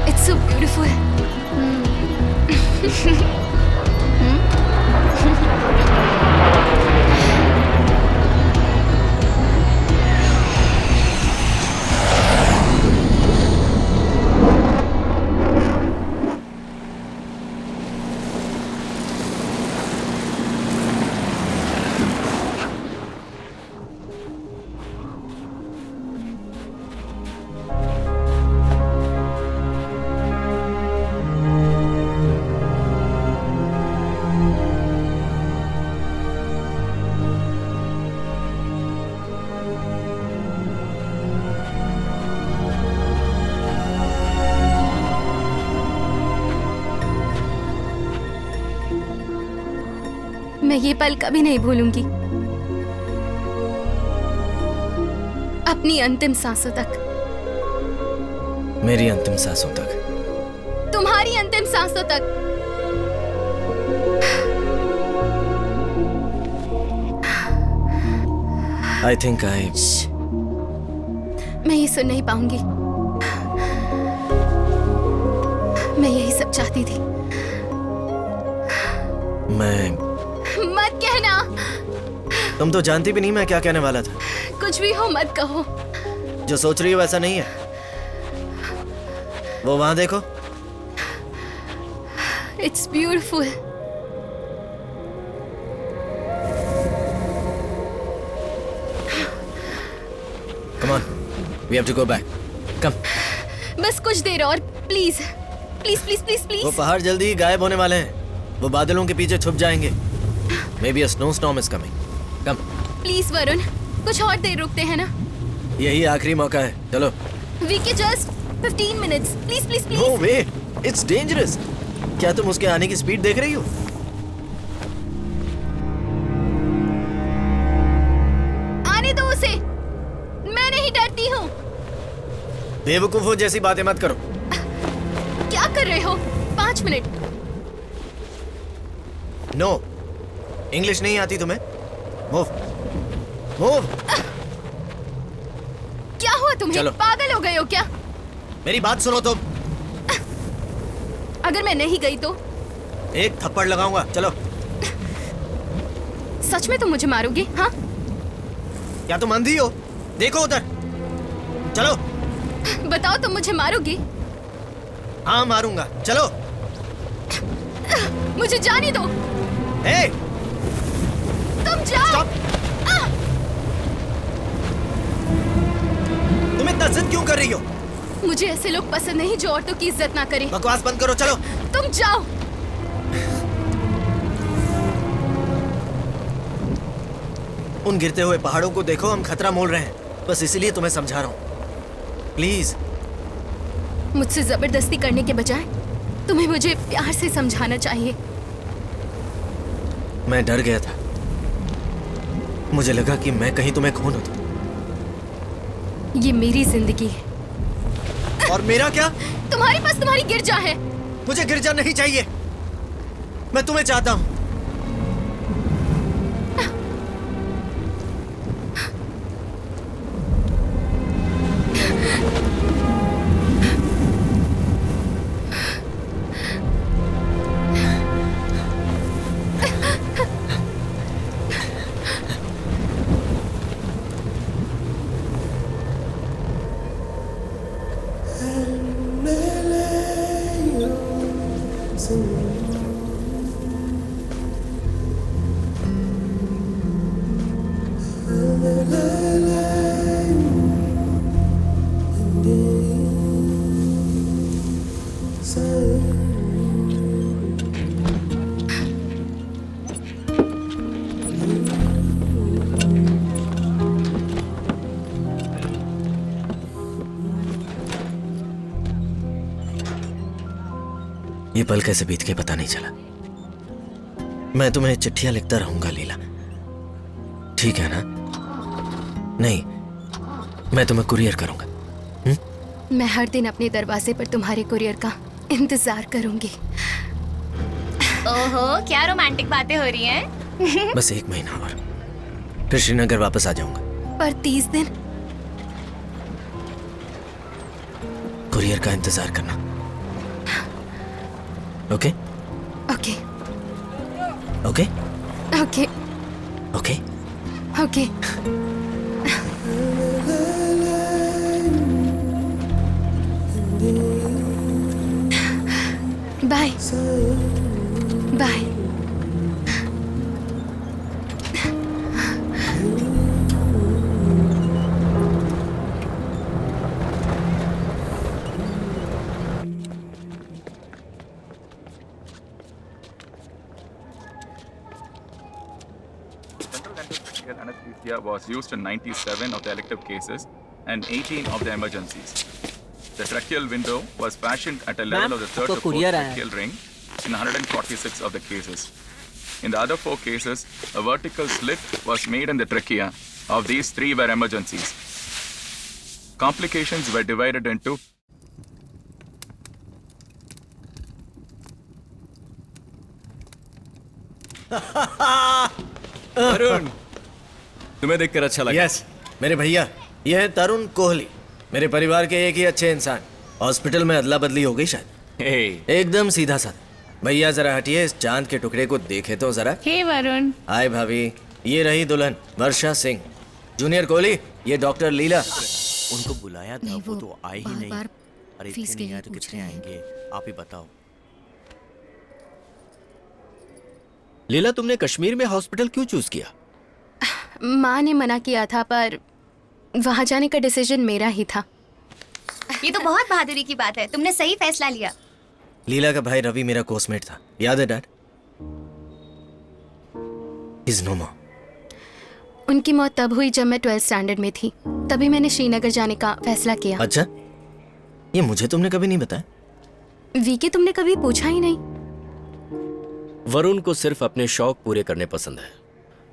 Speaker 5: it's so beautiful. मैं ये पल कभी नहीं भूलूंगी, अपनी अंतिम सांसों तक,
Speaker 3: मेरी अंतिम सांसों तक।
Speaker 5: तुम्हारी अंतिम सांसों तक।
Speaker 3: आई थिंक आई
Speaker 5: मैं ये सुन नहीं पाऊंगी। मैं यही सब चाहती थी।
Speaker 3: मैं
Speaker 5: मत कहना,
Speaker 3: तुम तो जानती भी नहीं मैं क्या कहने वाला था।
Speaker 5: कुछ भी हो मत कहो।
Speaker 3: जो सोच रही हो वैसा नहीं है। वो वहां देखो।
Speaker 5: It's beautiful.
Speaker 3: Come on. We have to go back. Come.
Speaker 5: बस कुछ देर और प्लीज प्लीज प्लीज प्लीज
Speaker 3: वो
Speaker 5: प्लीज।
Speaker 3: पहाड़ जल्दी ही गायब होने वाले हैं। वो बादलों के पीछे छुप जाएंगे। Maybe a snowstorm is coming. Come.
Speaker 5: Please Varun, कुछ और देर रुकते हैं ना।
Speaker 3: यही आखिरी मौका है। चलो।
Speaker 5: VK just 15 minutes, please please
Speaker 3: No
Speaker 5: please.
Speaker 3: way. It's dangerous. क्या तुम उसके आने की स्पीड देख रही हो?
Speaker 5: आने दो उसे, मैं नहीं डरती हूँ।
Speaker 3: बेवकूफों जैसी बातें मत करो।
Speaker 5: क्या कर रहे हो? 5 मिनट।
Speaker 3: नो, इंग्लिश नहीं आती तुम्हें? Move, move.
Speaker 5: क्या हुआ तुम्हें?
Speaker 3: चलो।
Speaker 5: पागल हो गए हो क्या?
Speaker 3: मेरी बात सुनो तुम।
Speaker 5: अगर मैं नहीं गई तो?
Speaker 3: एक थप्पड़ लगाऊंगा। चलो।
Speaker 5: सच में तुम मुझे मारोगे? हाँ?
Speaker 3: क्या तुम अंधी हो? देखो उधर। चलो।
Speaker 5: बताओ, तुम मुझे मारोगे?
Speaker 3: हाँ मारूंगा। चलो।
Speaker 5: मुझे जाने दो।
Speaker 3: हे,
Speaker 5: तुम जाओ।
Speaker 3: स्टॉप। तुम इतना जिद क्यों कर रही हो?
Speaker 5: मुझे ऐसे लोग पसंद नहीं जो औरतों की इज्जत ना करें।
Speaker 3: बकवास बंद करो। चलो।
Speaker 5: तुम जाओ।
Speaker 3: उन गिरते हुए पहाड़ों को देखो, हम खतरा मोल रहे हैं। बस इसीलिए तुम्हें समझा रहा हूँ। प्लीज।
Speaker 5: मुझसे जबरदस्ती करने के बजाय तुम्हें मुझे प्यार से समझाना चाहिए।
Speaker 3: मैं डर गया था। मुझे लगा कि मैं कहीं तुम्हें खो न दूं।
Speaker 5: ये मेरी जिंदगी है।
Speaker 3: और मेरा क्या?
Speaker 5: तुम्हारे पास तुम्हारी गिरजा है।
Speaker 3: मुझे गिरजा नहीं चाहिए। मैं तुम्हें चाहता हूं। ये पल कैसे बीत के पता नहीं चला। मैं तुम्हें चिट्ठियां लिखता रहूंगा लीला, ठीक है ना? नहीं, मैं तुम्हें कुरियर करूंगा।
Speaker 5: मैं हर दिन अपने दरवाजे पर तुम्हारे कुरियर का इंतजार करूंगी।
Speaker 1: ओहो, क्या रोमांटिक बातें हो रही हैं।
Speaker 3: बस 1 महीना और, फिर श्रीनगर वापस आ जाऊंगा।
Speaker 5: पर 30 दिन?
Speaker 3: कुरियर का इंतजार करना। Okay?
Speaker 5: Okay
Speaker 3: okay?
Speaker 5: Okay
Speaker 3: okay?
Speaker 5: Okay. Bye bye.
Speaker 10: Central anesthesia was used in 97 of the elective cases and 18 of the emergencies. The tracheal window was fashioned at a level of the third to fourth tracheal ring in 146 of the cases. In the other 4 cases, a vertical slit was made in the trachea. Of these, 3 were emergencies. Complications were divided into
Speaker 6: Arun, तुम्हें देखकर अच्छा लगा।
Speaker 3: यस, मेरे भैया, ये है तरुण कोहली, मेरे परिवार के एक ही अच्छे इंसान। हॉस्पिटल में अदला बदली हो गई शायद। एकदम सीधा साधा। भैया जरा हटिए, इस चांद के टुकड़े को देखे तो जरा।
Speaker 11: हे वरुण।
Speaker 3: हाय भाभी, ये रही दुल्हन वर्षा सिंह। जूनियर कोहली, ये डॉक्टर लीला।
Speaker 2: उनको बुलाया था, वो तो आए ही नहीं।
Speaker 4: बार
Speaker 2: अरे
Speaker 4: फीस
Speaker 2: इतने
Speaker 4: के
Speaker 2: नहीं
Speaker 4: लिए
Speaker 2: आए तो
Speaker 4: पूछ
Speaker 2: कितने
Speaker 4: रहे हैं।
Speaker 2: आएंगे, आप ही बताओ।
Speaker 7: लीला, तुमने कश्मीर में हॉस्पिटल क्यों चूज किया?
Speaker 5: माँ ने मना किया था, पर वहाँ जाने का डिसीजन मेरा ही था।
Speaker 1: ये तो बहुत बहादुरी की बात है, तुमने सही फैसला लिया।
Speaker 3: लीला का भाई रवि मेरा कोर्समेट था, याद है डैड? इज नो मोर।
Speaker 5: उनकी मौत तब हुई जब मैं 12th स्टैंडर्ड में थी, तभी मैंने श्रीनगर जाने का फैसला किया।
Speaker 3: अच्छा, ये मुझे तुमने कभी नहीं बताया।
Speaker 5: वीके तुमने कभी पूछा ही नहीं।
Speaker 7: वरुण को सिर्फ अपने शौक पूरे करने पसंद है,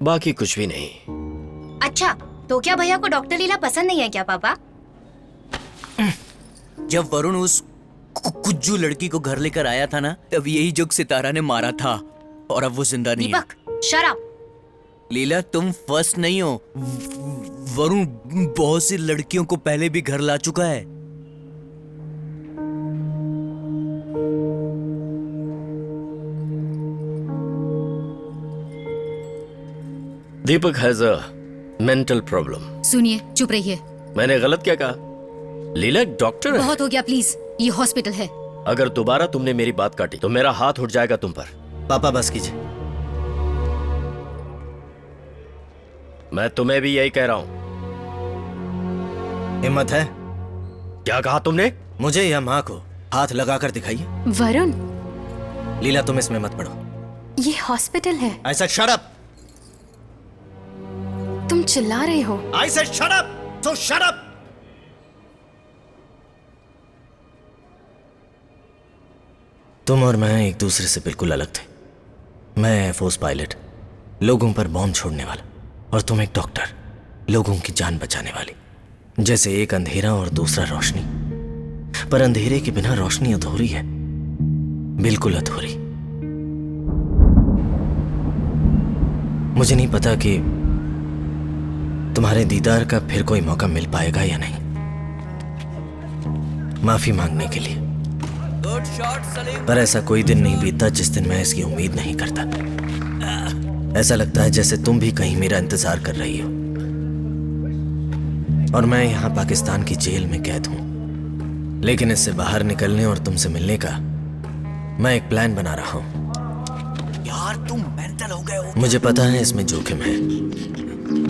Speaker 7: बाकी कुछ भी नहीं।
Speaker 1: अच्छा, तो क्या भैया को डॉक्टर लीला पसंद नहीं है क्या पापा?
Speaker 2: जब वरुण उस कुज्जू लड़की को घर लेकर आया था ना, तब यही जुग सितारा ने मारा था और अब वो जिंदा नहीं है।
Speaker 1: दीपक, शराब।
Speaker 2: लीला, तुम फर्स्ट नहीं हो। वरुण बहुत सी लड़कियों को पहले भी घर ला चुका है।
Speaker 7: दीपक हैज अ मेंटल प्रॉब्लम।
Speaker 4: सुनिए, चुप रहिए।
Speaker 7: मैंने गलत क्या कहा? लीला एक डॉक्टर है।
Speaker 4: बहुत हो गया, प्लीज। ये हॉस्पिटल है।
Speaker 7: अगर दोबारा तुमने मेरी बात काटी तो मेरा हाथ उठ जाएगा तुम पर।
Speaker 3: पापा बस कीजिए।
Speaker 7: मैं तुम्हें भी यही कह रहा हूं।
Speaker 3: हिम्मत है?
Speaker 7: क्या कहा तुमने?
Speaker 3: मुझे या माँ को हाथ लगाकर दिखाइए।
Speaker 5: वरुण,
Speaker 3: लीला तुम इसमें मत पड़ो।
Speaker 5: ये हॉस्पिटल है।
Speaker 3: I said shut up.
Speaker 5: तुम चिल्ला रहे हो।
Speaker 3: I said shut up. So shut up. तुम और मैं एक दूसरे से बिल्कुल अलग थे। मैं एयरफोर्स पायलट, लोगों पर बॉम्ब छोड़ने वाला, और तुम एक डॉक्टर, लोगों की जान बचाने वाली। जैसे एक अंधेरा और दूसरा रोशनी, पर अंधेरे के बिना रोशनी अधूरी है, बिल्कुल अधूरी। मुझे नहीं पता कि तुम्हारे दीदार का फिर कोई मौका मिल पाएगा या नहीं। माफी मांगने के लिए, पर ऐसा कोई दिन नहीं बीतता जिस दिन मैं इसकी उम्मीद नहीं करता। ऐसा लगता है जैसे तुम भी कहीं मेरा इंतजार कर रही हो, और मैं यहां पाकिस्तान की जेल में कैद हूं। लेकिन इससे बाहर निकलने और तुमसे मिलने का मैं एक प्लान बना रहा हूं।
Speaker 2: यार तुम मेंटल हो गए हो।
Speaker 3: मुझे पता है इसमें जोखिम है,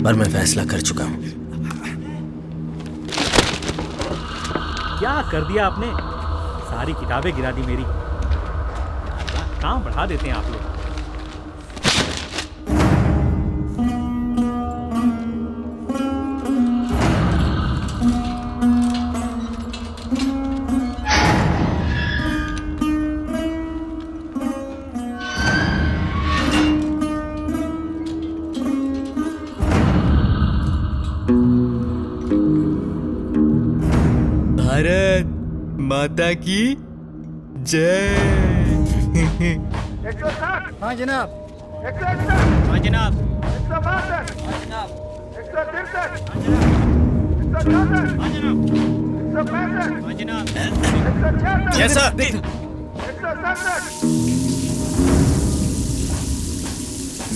Speaker 3: पर मैं फैसला कर चुका हूं।
Speaker 11: क्या कर दिया आपने? सारी किताबें गिरा दी मेरी। काम बढ़ा देते हैं आप लोग।
Speaker 2: भारत माता की जय।
Speaker 11: हाँ जनाब।
Speaker 2: हाँ जनाब।
Speaker 3: Yes sir.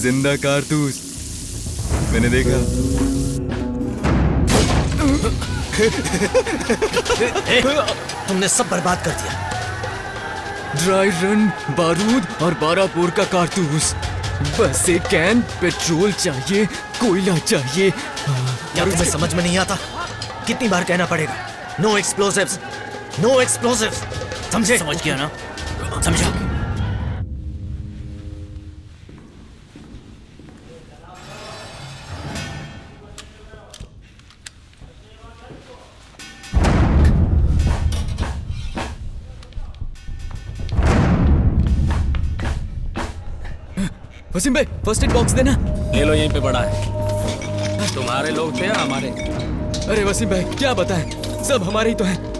Speaker 2: जिंदा कारतूस मैंने देखा।
Speaker 3: तुमने सब बर्बाद कर दिया।
Speaker 2: ड्राई रन, बारूद और 12 बोर का कारतूस। बस एक कैन पेट्रोल चाहिए, कोयला चाहिए।
Speaker 3: यार तुम्हें समझ में नहीं आता? कितनी बार कहना पड़ेगा? No explosives, no explosives. समझे?
Speaker 2: समझ गया ना? समझा। वसीम भाई, फर्स्ट एड बॉक्स देना।
Speaker 12: ले लो, यहीं पे पड़ा है। तुम्हारे लोग थे या हमारे?
Speaker 2: अरे वसीम भाई, क्या बताएं, सब हमारे ही तो हैं।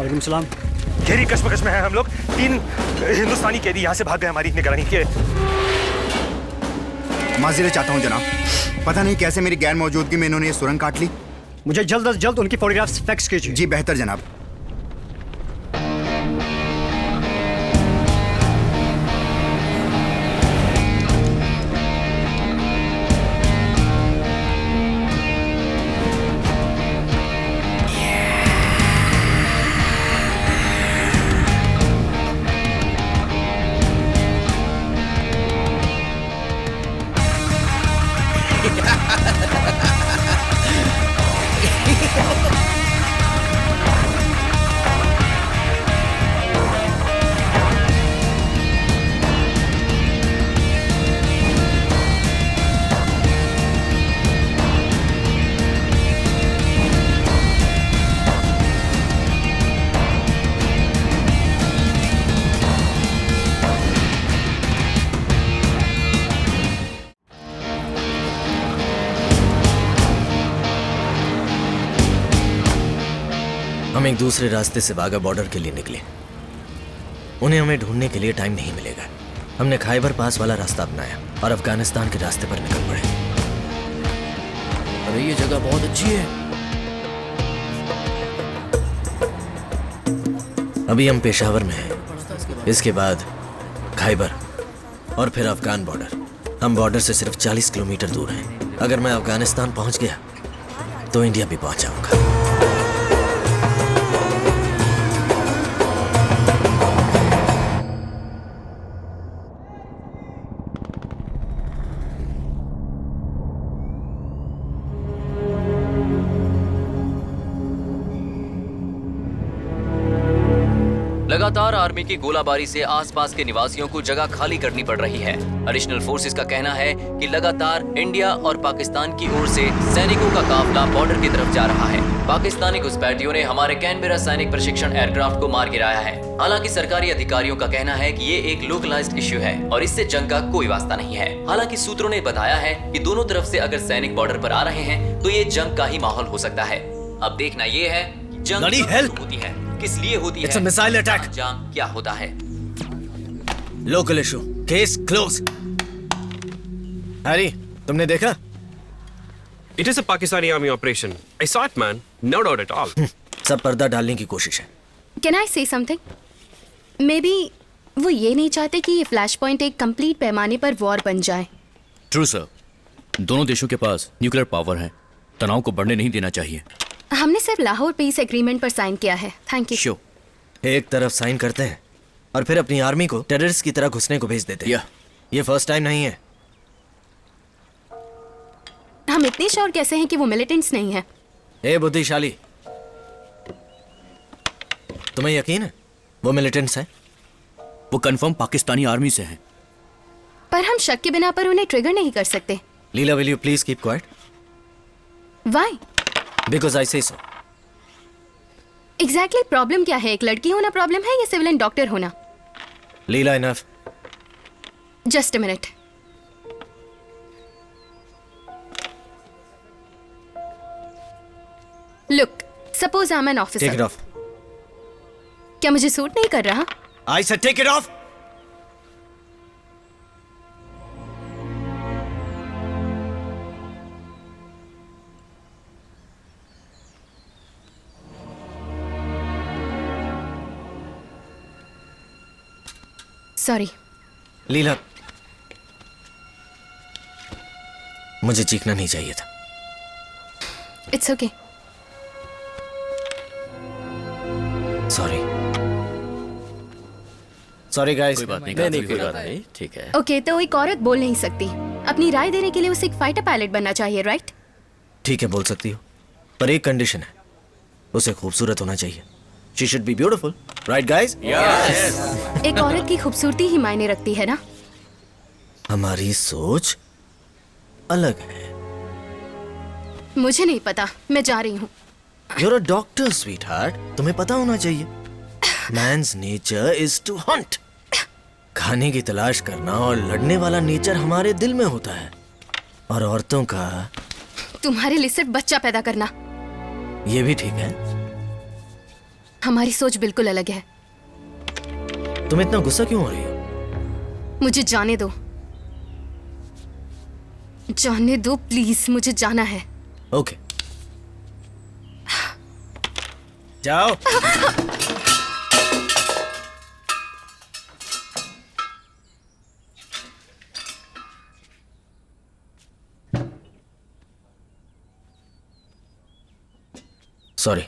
Speaker 13: वालेकुम सलाम।
Speaker 14: गहरी कश्मकश में है हम लोग। 3 हिंदुस्तानी कैदी यहाँ से भाग गए हमारी निगरानी के।
Speaker 15: माजरे चाहता हूँ जनाब, पता नहीं कैसे मेरी गैर मौजूदगी में इन्होंने ये सुरंग काट ली।
Speaker 13: मुझे जल्द अज जल्द उनकी फोटोग्राफ्स फैक्स कीजिए।
Speaker 15: जी बेहतर जनाब।
Speaker 3: हम एक दूसरे रास्ते से वाघा बॉर्डर के लिए निकले। उन्हें हमें ढूंढने के लिए टाइम नहीं मिलेगा। हमने खाइबर पास वाला रास्ता अपनाया और अफगानिस्तान के रास्ते पर निकल पड़े।
Speaker 6: अरे ये जगह बहुत अच्छी है।
Speaker 3: अभी हम पेशावर में हैं, इसके बाद खाइबर और फिर अफगान बॉर्डर। हम बॉर्डर से सिर्फ 40 किलोमीटर दूर हैं। अगर मैं अफगानिस्तान पहुंच गया तो इंडिया भी पहुंच जाऊंगा।
Speaker 6: लगातार आर्मी की गोलाबारी से आसपास के निवासियों को जगह खाली करनी पड़ रही है। एडिशनल फोर्सेस का कहना है कि लगातार इंडिया और पाकिस्तान की ओर से सैनिकों का काफिला बॉर्डर की तरफ जा रहा है। पाकिस्तानी घुसपैठियों ने हमारे कैनबेरा सैनिक प्रशिक्षण एयरक्राफ्ट को मार गिराया है। हालांकि सरकारी अधिकारियों का कहना है कि ये एक लोकलाइज्ड इश्यू है और इससे जंग का कोई वास्ता नहीं है। हालांकि सूत्रों ने बताया है कि दोनों तरफ से अगर सैनिक बॉर्डर पर आ रहे हैं तो ये जंग का ही माहौल हो सकता है। अब देखना ये है कि जंग कब होती है, किस लिए होती है,
Speaker 3: मिसाइल अटैक,
Speaker 6: अंजाम क्या होता है।
Speaker 3: Local issue, case close. Harry, तुमने देखा?
Speaker 16: It is a Pakistani army operation. I saw it, man. No doubt at all.
Speaker 3: सब पर्दा डालने की कोशिश है।
Speaker 5: कैन आई से समथिंग? मे बी वो ये नहीं चाहते कि ये फ्लैश पॉइंट एक कंप्लीट पैमाने पर वॉर बन जाए।
Speaker 6: ट्रू सर, दोनों देशों के पास न्यूक्लियर पावर है, तनाव को बढ़ने नहीं देना चाहिए।
Speaker 5: हमने सिर्फ लाहौर पीस एग्रीमेंट पर साइन किया है। Thank you.
Speaker 3: एक तरफ साइन करते हैं और फिर अपनी आर्मी को टेररिस्ट की तरह घुसने को भेज देते हैं। ये फर्स्ट टाइम नहीं है।
Speaker 5: हम इतने श्योर कैसे हैं कि वो मिलिटेंट्स नहीं है?
Speaker 3: ए बुद्धिशाली, तुम्हें यकीन है वो मिलिटेंट्स हैं?
Speaker 6: वो कंफर्म पाकिस्तानी आर्मी से हैं।
Speaker 5: पर हम शक के बिना पर उन्हें ट्रिगर नहीं कर सकते।
Speaker 3: Leela, will you please keep quiet?
Speaker 5: Why?
Speaker 3: Because I say so.
Speaker 5: Exactly problem क्या है? एक लड़की होना प्रॉब्लम है या सिविलियन डॉक्टर होना?
Speaker 3: Leela, enough.
Speaker 5: Just a minute. Look, suppose I am an officer.
Speaker 3: Take it off.
Speaker 5: क्या मुझे सूट नहीं कर रहा?
Speaker 3: I said take it off.
Speaker 5: Sorry.
Speaker 3: Leela, मुझे चीखना नहीं चाहिए था।
Speaker 5: It's okay.
Speaker 3: Sorry. Sorry guys.
Speaker 7: कोई बात नहीं, ठीक है।
Speaker 5: ओके, तो एक औरत बोल नहीं सकती। अपनी राय देने के लिए उसे एक फाइटर पायलट बनना चाहिए, राइट?
Speaker 3: ठीक है, बोल सकती हो, पर एक कंडीशन है, उसे खूबसूरत होना चाहिए। She should be beautiful, right guys?
Speaker 7: Yes.
Speaker 5: एक औरत की खूबसूरती ही मायने रखती है ना?
Speaker 3: हमारी सोच अलग है।
Speaker 5: मुझे नहीं पता, मैं जा रही हूँ।
Speaker 3: You're a doctor, sweetheart. तुम्हें पता होना चाहिए। Man's nature is to hunt. खाने की तलाश करना और लड़ने वाला नेचर हमारे दिल में होता है, और औरतों का
Speaker 5: तुम्हारे लिए सिर्फ बच्चा पैदा करना।
Speaker 3: ये भी ठीक है।
Speaker 5: हमारी सोच बिल्कुल अलग है।
Speaker 3: तुम इतना गुस्सा क्यों हो रही हो?
Speaker 5: मुझे जाने दो, जाने दो प्लीज, मुझे जाना है।
Speaker 3: ओके, जाओ। सॉरी।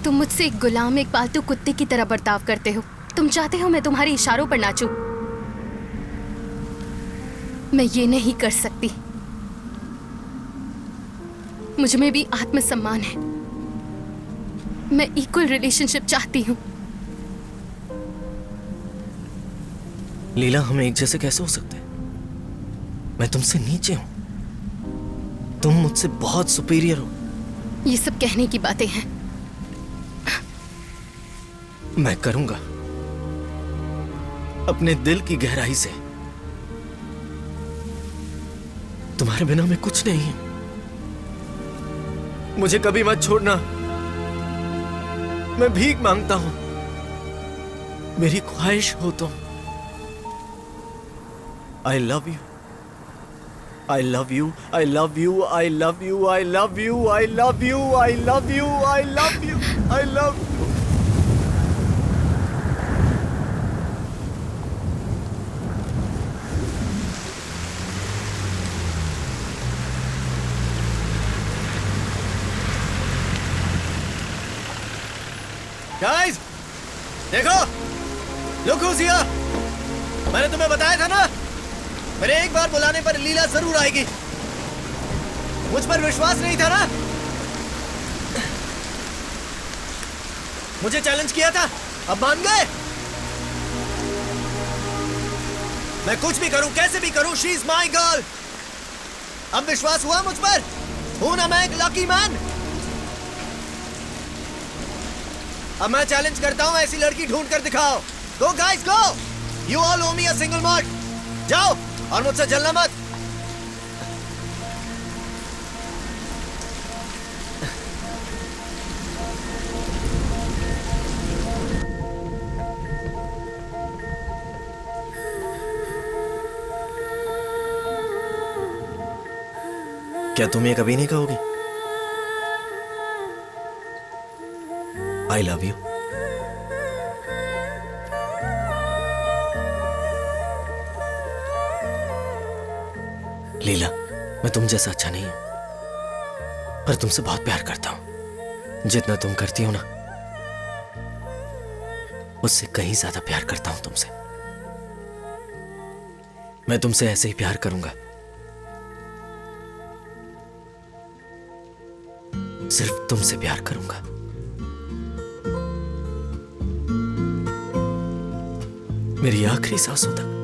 Speaker 5: तुम मुझसे एक गुलाम, एक पालतू कुत्ते की तरह बर्ताव करते हो। तुम चाहते हो मैं तुम्हारे इशारों पर नाचूं। मैं ये नहीं कर सकती। मुझ में भी आत्मसम्मान है। मैं इक्वल रिलेशनशिप चाहती हूँ।
Speaker 3: लीला, हम एक जैसे कैसे हो सकते हैं? मैं तुमसे नीचे हूं, तुम मुझसे बहुत सुपीरियर हो।
Speaker 5: ये सब कहने की बातें हैं।
Speaker 3: मैं करूंगा अपने दिल की गहराई से। तुम्हारे बिना मैं कुछ नहीं हूं। मुझे कभी मत छोड़ना। मैं भीख मांगता हूं, मेरी ख्वाहिश हो तुम। I love you, I love you, I love you, I love you, I love you, I love you, I love you, I love you, I love you. Guys, देखो, लुक हुज हियर। मैंने तुम्हें बताया था ना, मेरे एक बार बुलाने पर लीला जरूर आएगी। मुझ पर विश्वास नहीं था ना? मुझे चैलेंज किया था, अब मान गए? मैं कुछ भी करूं, कैसे भी करूं, शी इज माई गर्ल। अब विश्वास हुआ मुझ पर? हूं ना मैं एक लकी मैन? अब मैं चैलेंज करता हूं, ऐसी लड़की ढूंढ कर दिखाओ। Go guys go, you all owe me a single malt. जाओ और मुझसे जलना मत। क्या तुम ये कभी नहीं कहोगी? I love you. लीला, मैं तुम जैसा अच्छा नहीं हूं, पर तुमसे बहुत प्यार करता हूं। जितना तुम करती हो ना, उससे कहीं ज्यादा प्यार करता हूं तुमसे। मैं तुमसे ऐसे ही प्यार करूंगा, सिर्फ तुमसे प्यार करूंगा। मेरी आखिरी सांसों तक।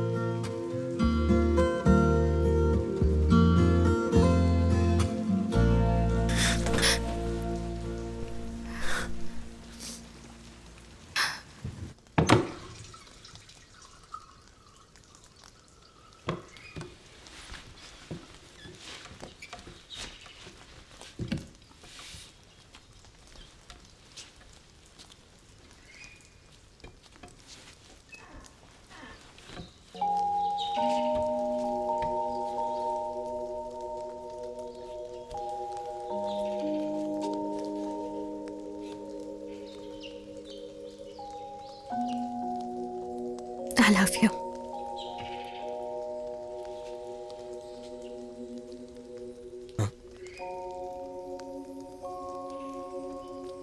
Speaker 5: I love you.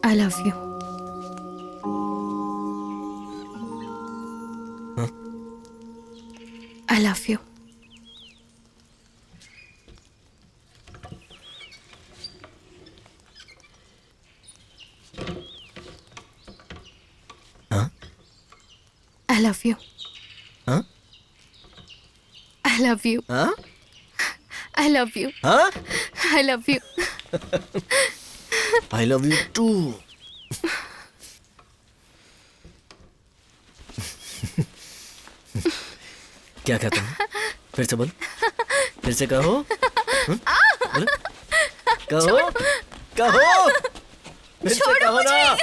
Speaker 5: I love you. I love you. I love you.
Speaker 3: Huh?
Speaker 5: I love you.
Speaker 3: Huh?
Speaker 5: I love you.
Speaker 3: Huh?
Speaker 5: I love you.
Speaker 3: I love you too. क्या कहता हूँ? फिर से बोल, फिर से कहो। बोलो। कहो, कहो, फिर से कहो ना।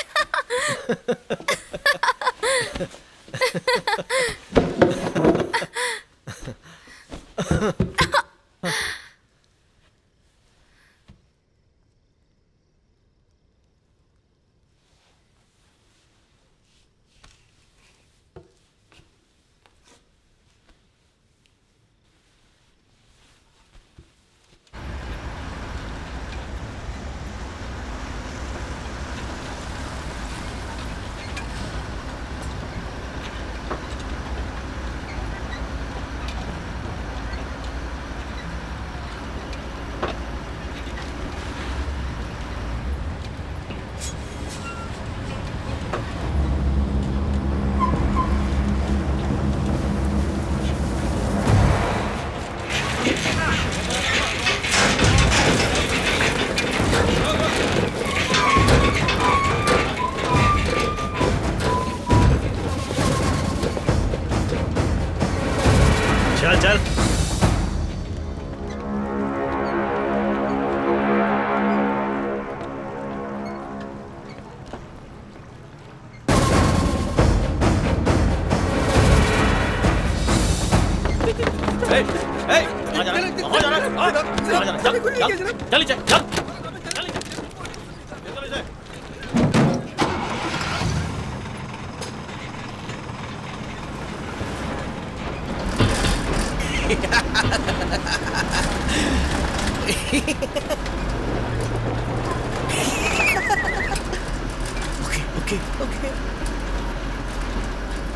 Speaker 11: चल चल।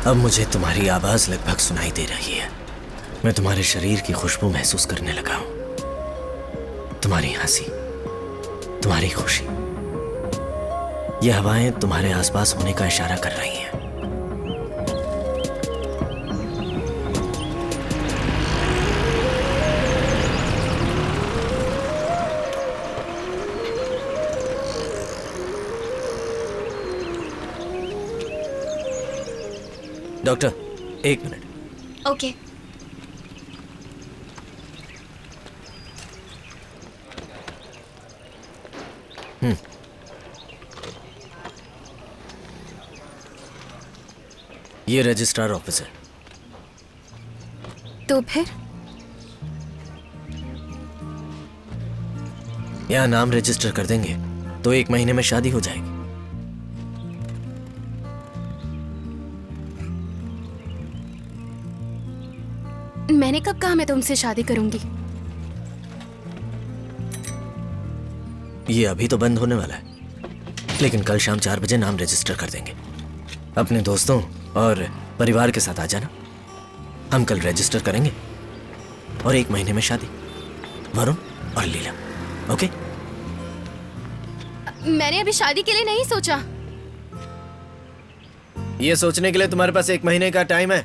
Speaker 3: अब मुझे तुम्हारी आवाज लगभग सुनाई दे रही है। मैं तुम्हारे शरीर की खुशबू महसूस करने लगा हूं। तुम्हारी हंसी, तुम्हारी खुशी, ये हवाएं तुम्हारे आसपास होने का इशारा कर रही हैं। डॉक्टर, एक मिनट।
Speaker 1: ओके।
Speaker 3: ये रजिस्ट्रार ऑफिस है।
Speaker 5: तो फिर
Speaker 3: यहाँ नाम रजिस्टर कर देंगे तो 1 महीने में शादी हो जाएगी।
Speaker 5: मैंने कब कहा मैं तुमसे शादी करूंगी?
Speaker 3: ये अभी तो बंद होने वाला है, लेकिन कल शाम 4 बजे नाम रजिस्टर कर देंगे। अपने दोस्तों और परिवार के साथ आ जाना। हम कल रजिस्टर करेंगे और 1 महीने में शादी, वरुण और लीला। ओके?
Speaker 5: मैंने अभी शादी के लिए नहीं सोचा।
Speaker 3: ये सोचने के लिए तुम्हारे पास 1 महीने का टाइम है।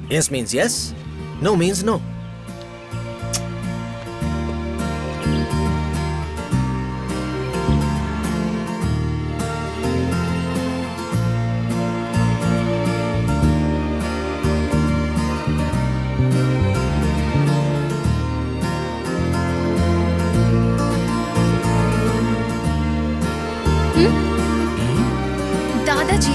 Speaker 3: Yes means yes, no means no.
Speaker 5: दादाजी,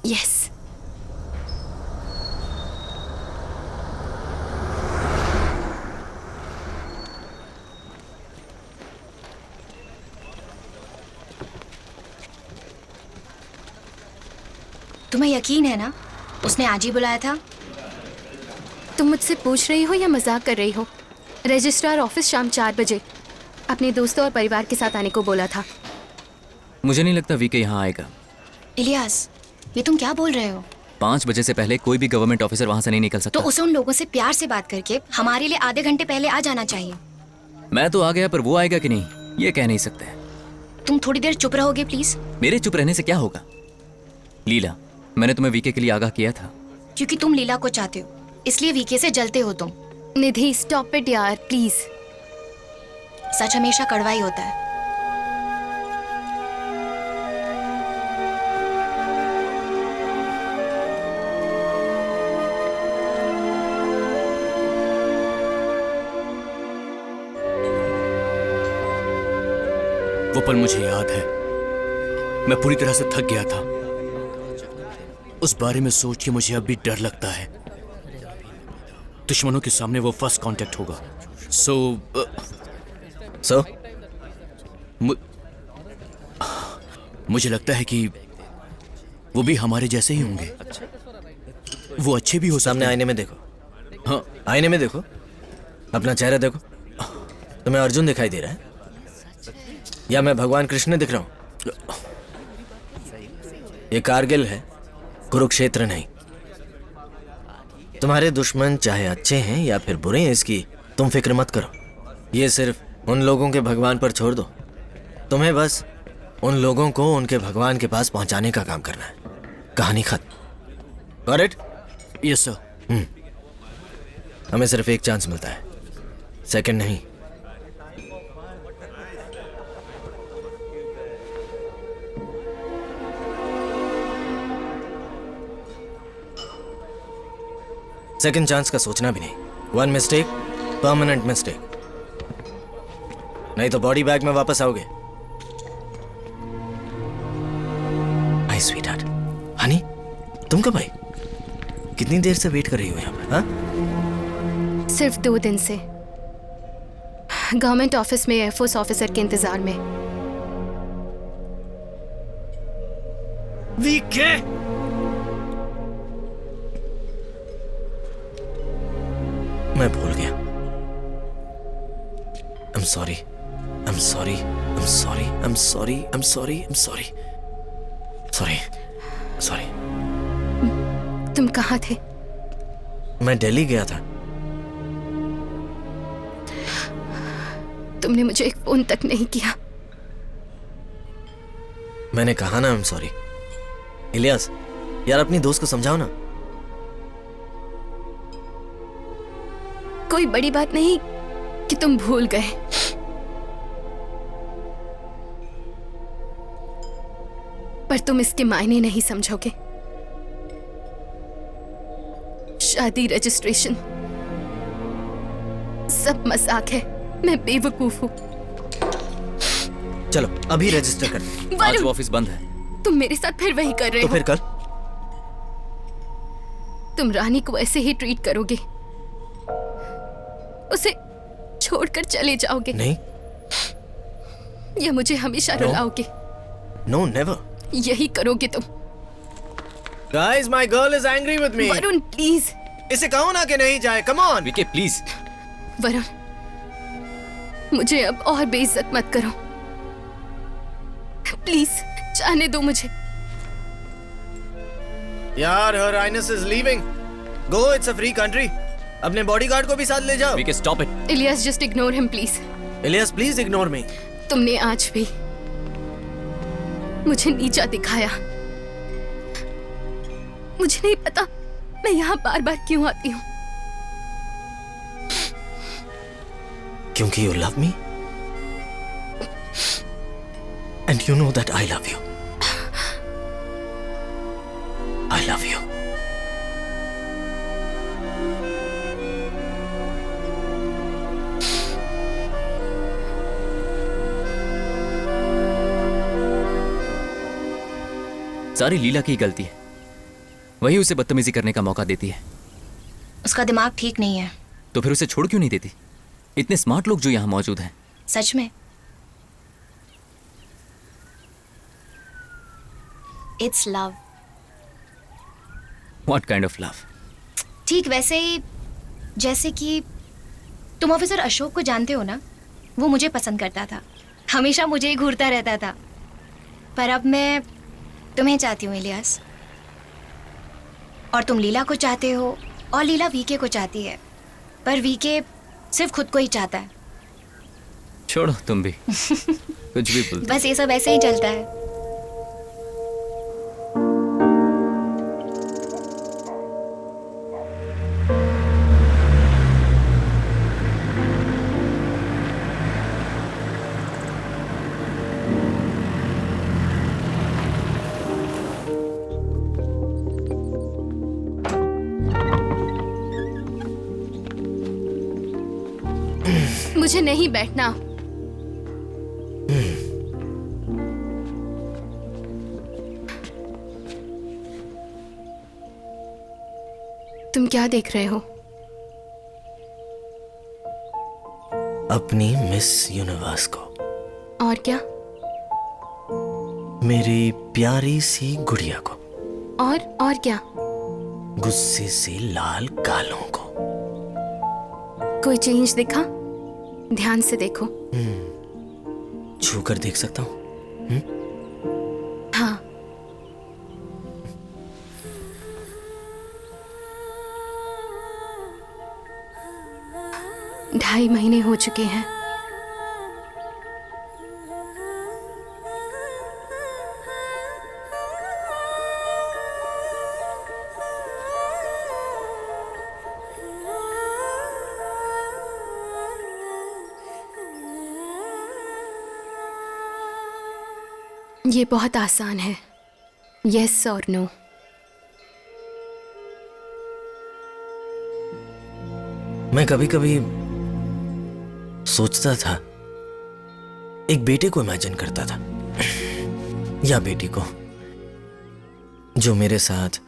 Speaker 5: यस।
Speaker 1: तुम्हें यकीन है ना उसने आज ही बुलाया था?
Speaker 5: तुम मुझसे पूछ रही हो या मजाक कर रही हो? रजिस्ट्रार ऑफिस शाम 4 बजे अपने दोस्तों और परिवार के साथ आने को बोला था।
Speaker 6: मुझे नहीं लगता वीके यहाँ आएगा।
Speaker 1: इलियास, ये तुम क्या बोल रहे हो?
Speaker 6: 5 बजे से पहले कोई भी गवर्नमेंट ऑफिसर वहाँ से नहीं निकल
Speaker 1: तो
Speaker 6: सकता।
Speaker 1: उसे उन लोगों से प्यार से बात करके हमारे लिए आधे घंटे पहले आ जाना चाहिए।
Speaker 6: मैं तो आ गया, पर वो आएगा कि नहीं ये कह नहीं सकते।
Speaker 1: तुम थोड़ी देर चुप रहोगे प्लीज?
Speaker 6: मेरे चुप रहने से क्या होगा? लीला, मैंने तुम्हें वीके के लिए आगाह किया था।
Speaker 1: क्योंकि तुम लीला को चाहते हो, इसलिए वीके से जलते हो तुम।
Speaker 5: निधि स्टॉप इट यार प्लीज।
Speaker 1: सच हमेशा कड़वा ही होता है।
Speaker 17: वो पल मुझे याद है, मैं पूरी तरह से थक गया था। उस बारे में सोच के मुझे अब भी डर लगता है। दुश्मनों के सामने वो फर्स्ट कांटेक्ट होगा। मुझे लगता है कि वो भी हमारे जैसे ही होंगे। वो अच्छे भी हो सकते हैं।
Speaker 3: सामने आईने में देखो।
Speaker 17: हाँ,
Speaker 3: आईने में देखो, अपना चेहरा देखो। तुम्हें अर्जुन दिखाई दे रहा है या मैं भगवान कृष्ण दिख रहा हूं? ये कारगिल है, कुरुक्षेत्र नहीं। तुम्हारे दुश्मन चाहे अच्छे हैं या फिर बुरे हैं, इसकी तुम फिक्र मत करो। ये सिर्फ उन लोगों के भगवान पर छोड़ दो। तुम्हें बस उन लोगों को उनके भगवान के पास पहुंचाने का काम करना है। कहानी खत्म। Got it?
Speaker 17: Yes sir.
Speaker 3: हमें सिर्फ एक चांस मिलता है, सेकंड नहीं। सेकंड चांस का सोचना भी नहीं। One mistake, permanent mistake. नहीं तो बॉडी बैग में वापस आओगे। हाय स्वीटहार्ट। हनी, तुम कब आई? कितनी देर से वेट कर रही हो यहाँ पे? हाँ?
Speaker 5: सिर्फ 2 दिन से गवर्नमेंट ऑफिस में एयरफोर्स ऑफिसर के इंतजार में।
Speaker 3: वीके! मैं भूल गया। I'm sorry. I'm sorry. I'm sorry. I'm sorry. I'm sorry. I'm sorry. Sorry. Sorry.
Speaker 5: तुम कहाँ थे?
Speaker 3: मैं दिल्ली गया था।
Speaker 5: तुमने मुझे एक फोन तक नहीं किया।
Speaker 3: मैंने कहा ना I'm sorry। इलियास, यार अपनी दोस्त को समझाओ ना।
Speaker 5: कोई बड़ी बात नहीं कि तुम भूल गए। पर तुम इसके मायने नहीं समझोगे। शादी, रजिस्ट्रेशन सब मजाक है। मैं बेवकूफ हूँ।
Speaker 3: चलो अभी रजिस्टर कर दे।
Speaker 6: आज वो ऑफिस बंद है।
Speaker 5: तुम मेरे साथ फिर वही कर रहे हो।
Speaker 3: तो फिर कल?
Speaker 5: तुम रानी को ऐसे ही ट्रीट करोगे, उसे छोड़कर चले जाओगे।
Speaker 3: नहीं।
Speaker 5: या मुझे हमेशा रुलाओगे।
Speaker 3: No, never.
Speaker 5: यही करोगे तुम।
Speaker 3: Guys, my girl is angry with me.
Speaker 5: Varun please.
Speaker 3: इसे कहो ना कि नहीं जाए। Come on.
Speaker 6: VK please.
Speaker 5: Varun, मुझे अब और बेइज्जत मत करो प्लीज। जाने दो मुझे।
Speaker 3: यार, her highness is leaving. Go, it's a free country. अपने बॉडीगार्ड को भी साथ ले जाओ।
Speaker 6: VK stop it.
Speaker 5: Ilyas, just ignore him please.
Speaker 3: Ilyas, please ignore me.
Speaker 5: तुमने आज भी मुझे नीचा दिखाया। मुझे नहीं पता मैं यहाँ बार बार क्यों आती हूँ।
Speaker 3: क्योंकि you love me and you know that I love you. I love you.
Speaker 6: सारी लीला की गलती है। वही उसे बदतमीजी करने का मौका देती है।
Speaker 1: उसका दिमाग ठीक नहीं है।
Speaker 6: तो फिर उसे छोड़ क्यों नहीं देती? इतने स्मार्ट लोग जो यहाँ मौजूद हैं।
Speaker 1: सच में it's love.
Speaker 6: What kind of love?
Speaker 1: ठीक वैसे ही जैसे कि तुम ऑफिसर अशोक को जानते हो ना, वो मुझे पसंद करता था, हमेशा मुझे ही घूरता रहता था। पर अब मैं तुम्हें चाहती हूँ इलियास, और तुम लीला को चाहते हो, और लीला वीके को चाहती है। पर वीके सिर्फ खुद को ही चाहता है।
Speaker 6: छोड़ो तुम भी कुछ भी बोलते।
Speaker 1: बस ये सब ऐसे ही चलता है।
Speaker 5: मुझे नहीं बैठना। तुम क्या देख रहे हो?
Speaker 3: अपनी मिस यूनिवर्स को।
Speaker 5: और क्या?
Speaker 3: मेरी प्यारी सी गुड़िया को।
Speaker 5: और क्या?
Speaker 3: गुस्से से लाल गालों को।
Speaker 5: कोई चेंज दिखा? ध्यान से देखो।
Speaker 3: छू कर देख सकता हूँ?
Speaker 5: हाँ। ढाई महीने हो चुके हैं। ये बहुत आसान है, यस और नो।
Speaker 3: मैं कभी कभी सोचता था, एक बेटे को इमेजिन करता था या बेटी को, जो मेरे साथ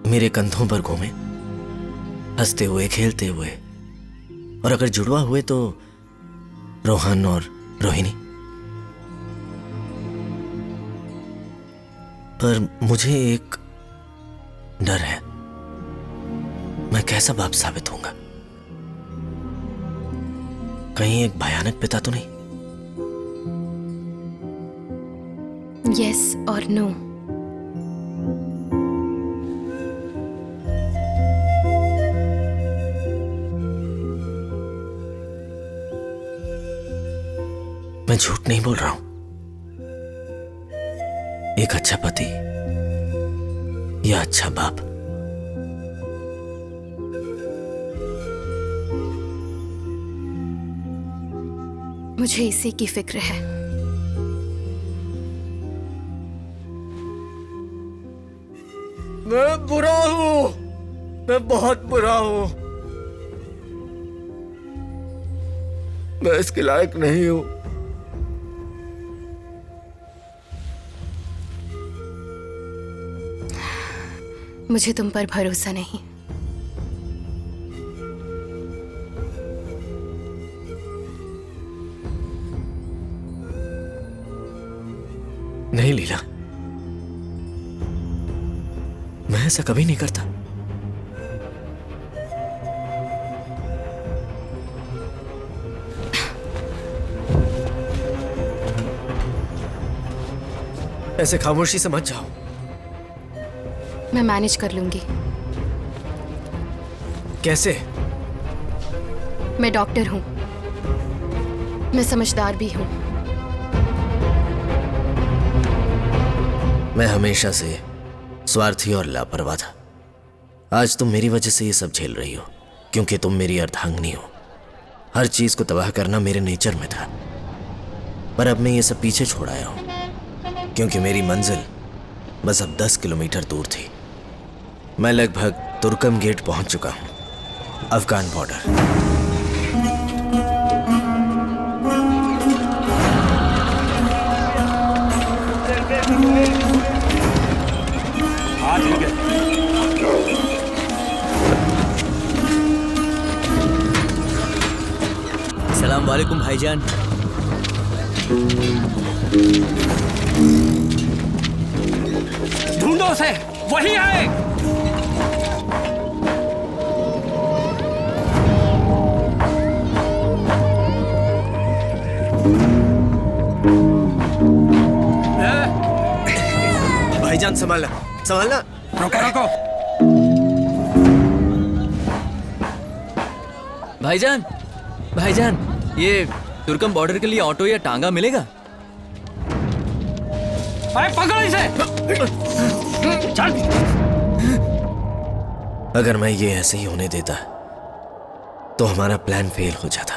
Speaker 3: मेरे कंधों पर घूमे, हंसते हुए खेलते हुए, और अगर जुड़वा हुए तो रोहन और रोहिणी। पर मुझे एक डर है, मैं कैसा बाप साबित होऊंगा? कहीं एक भयानक पिता तो नहीं?
Speaker 5: यस और नो।
Speaker 3: मैं झूठ नहीं बोल रहा हूं। एक अच्छा पति या अच्छा बाप।
Speaker 5: मुझे इसी की फिक्र है।
Speaker 3: मैं बुरा हूं, मैं बहुत बुरा हूं, मैं इसके लायक नहीं हूं।
Speaker 5: मुझे तुम पर भरोसा नहीं।
Speaker 3: नहीं लीला, मैं ऐसा कभी नहीं करता। ऐसे खामोशी से मत जाओ।
Speaker 5: मैं मैनेज कर लूंगी।
Speaker 3: कैसे?
Speaker 5: मैं डॉक्टर हूं, मैं समझदार भी हूं।
Speaker 3: मैं हमेशा से स्वार्थी और लापरवाह था। आज तुम मेरी वजह से ये सब झेल रही हो, क्योंकि तुम मेरी अर्धांगिनी हो। हर चीज को तबाह करना मेरे नेचर में था, पर अब मैं ये सब पीछे छोड़ आया हूं, क्योंकि मेरी मंजिल बस अब 10 किलोमीटर दूर थी। मैं लगभग तुर्कम गेट पहुंच चुका हूं, अफगान बॉर्डर।
Speaker 17: सलाम वालेकुम भाईजान।
Speaker 12: ढूंढो उसे, वही है।
Speaker 3: भाईजान संभालना, संभालना।
Speaker 12: रोको रोको।
Speaker 6: भाईजान, भाईजान, ये तुर्कम बॉर्डर के लिए ऑटो या टांगा मिलेगा?
Speaker 12: अरे पकड़ो इसे। चल।
Speaker 3: अगर मैं ये ऐसे ही होने देता तो हमारा प्लान फेल हो जाता।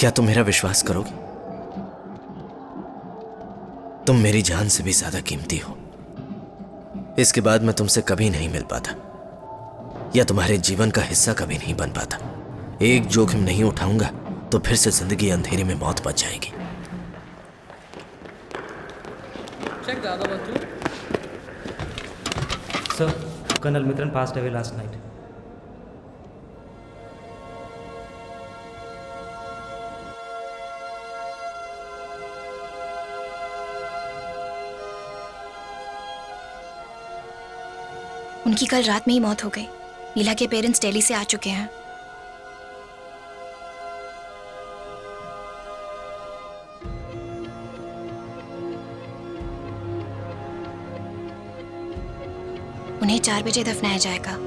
Speaker 3: क्या तुम मेरा विश्वास करोगे? तुम मेरी जान से भी ज्यादा कीमती हो। इसके बाद मैं तुमसे कभी नहीं मिल पाता या तुम्हारे जीवन का हिस्सा कभी नहीं बन पाता। एक जोखिम नहीं उठाऊंगा तो फिर से जिंदगी अंधेरे में मौत बच जाएगी।
Speaker 18: Check the other one too.
Speaker 11: Sir, Colonel Mitran passed away last night.
Speaker 1: उनकी कल रात में ही मौत हो गई। लीला के पेरेंट्स दिल्ली से आ चुके हैं। उन्हें 4 बजे दफनाया जाएगा।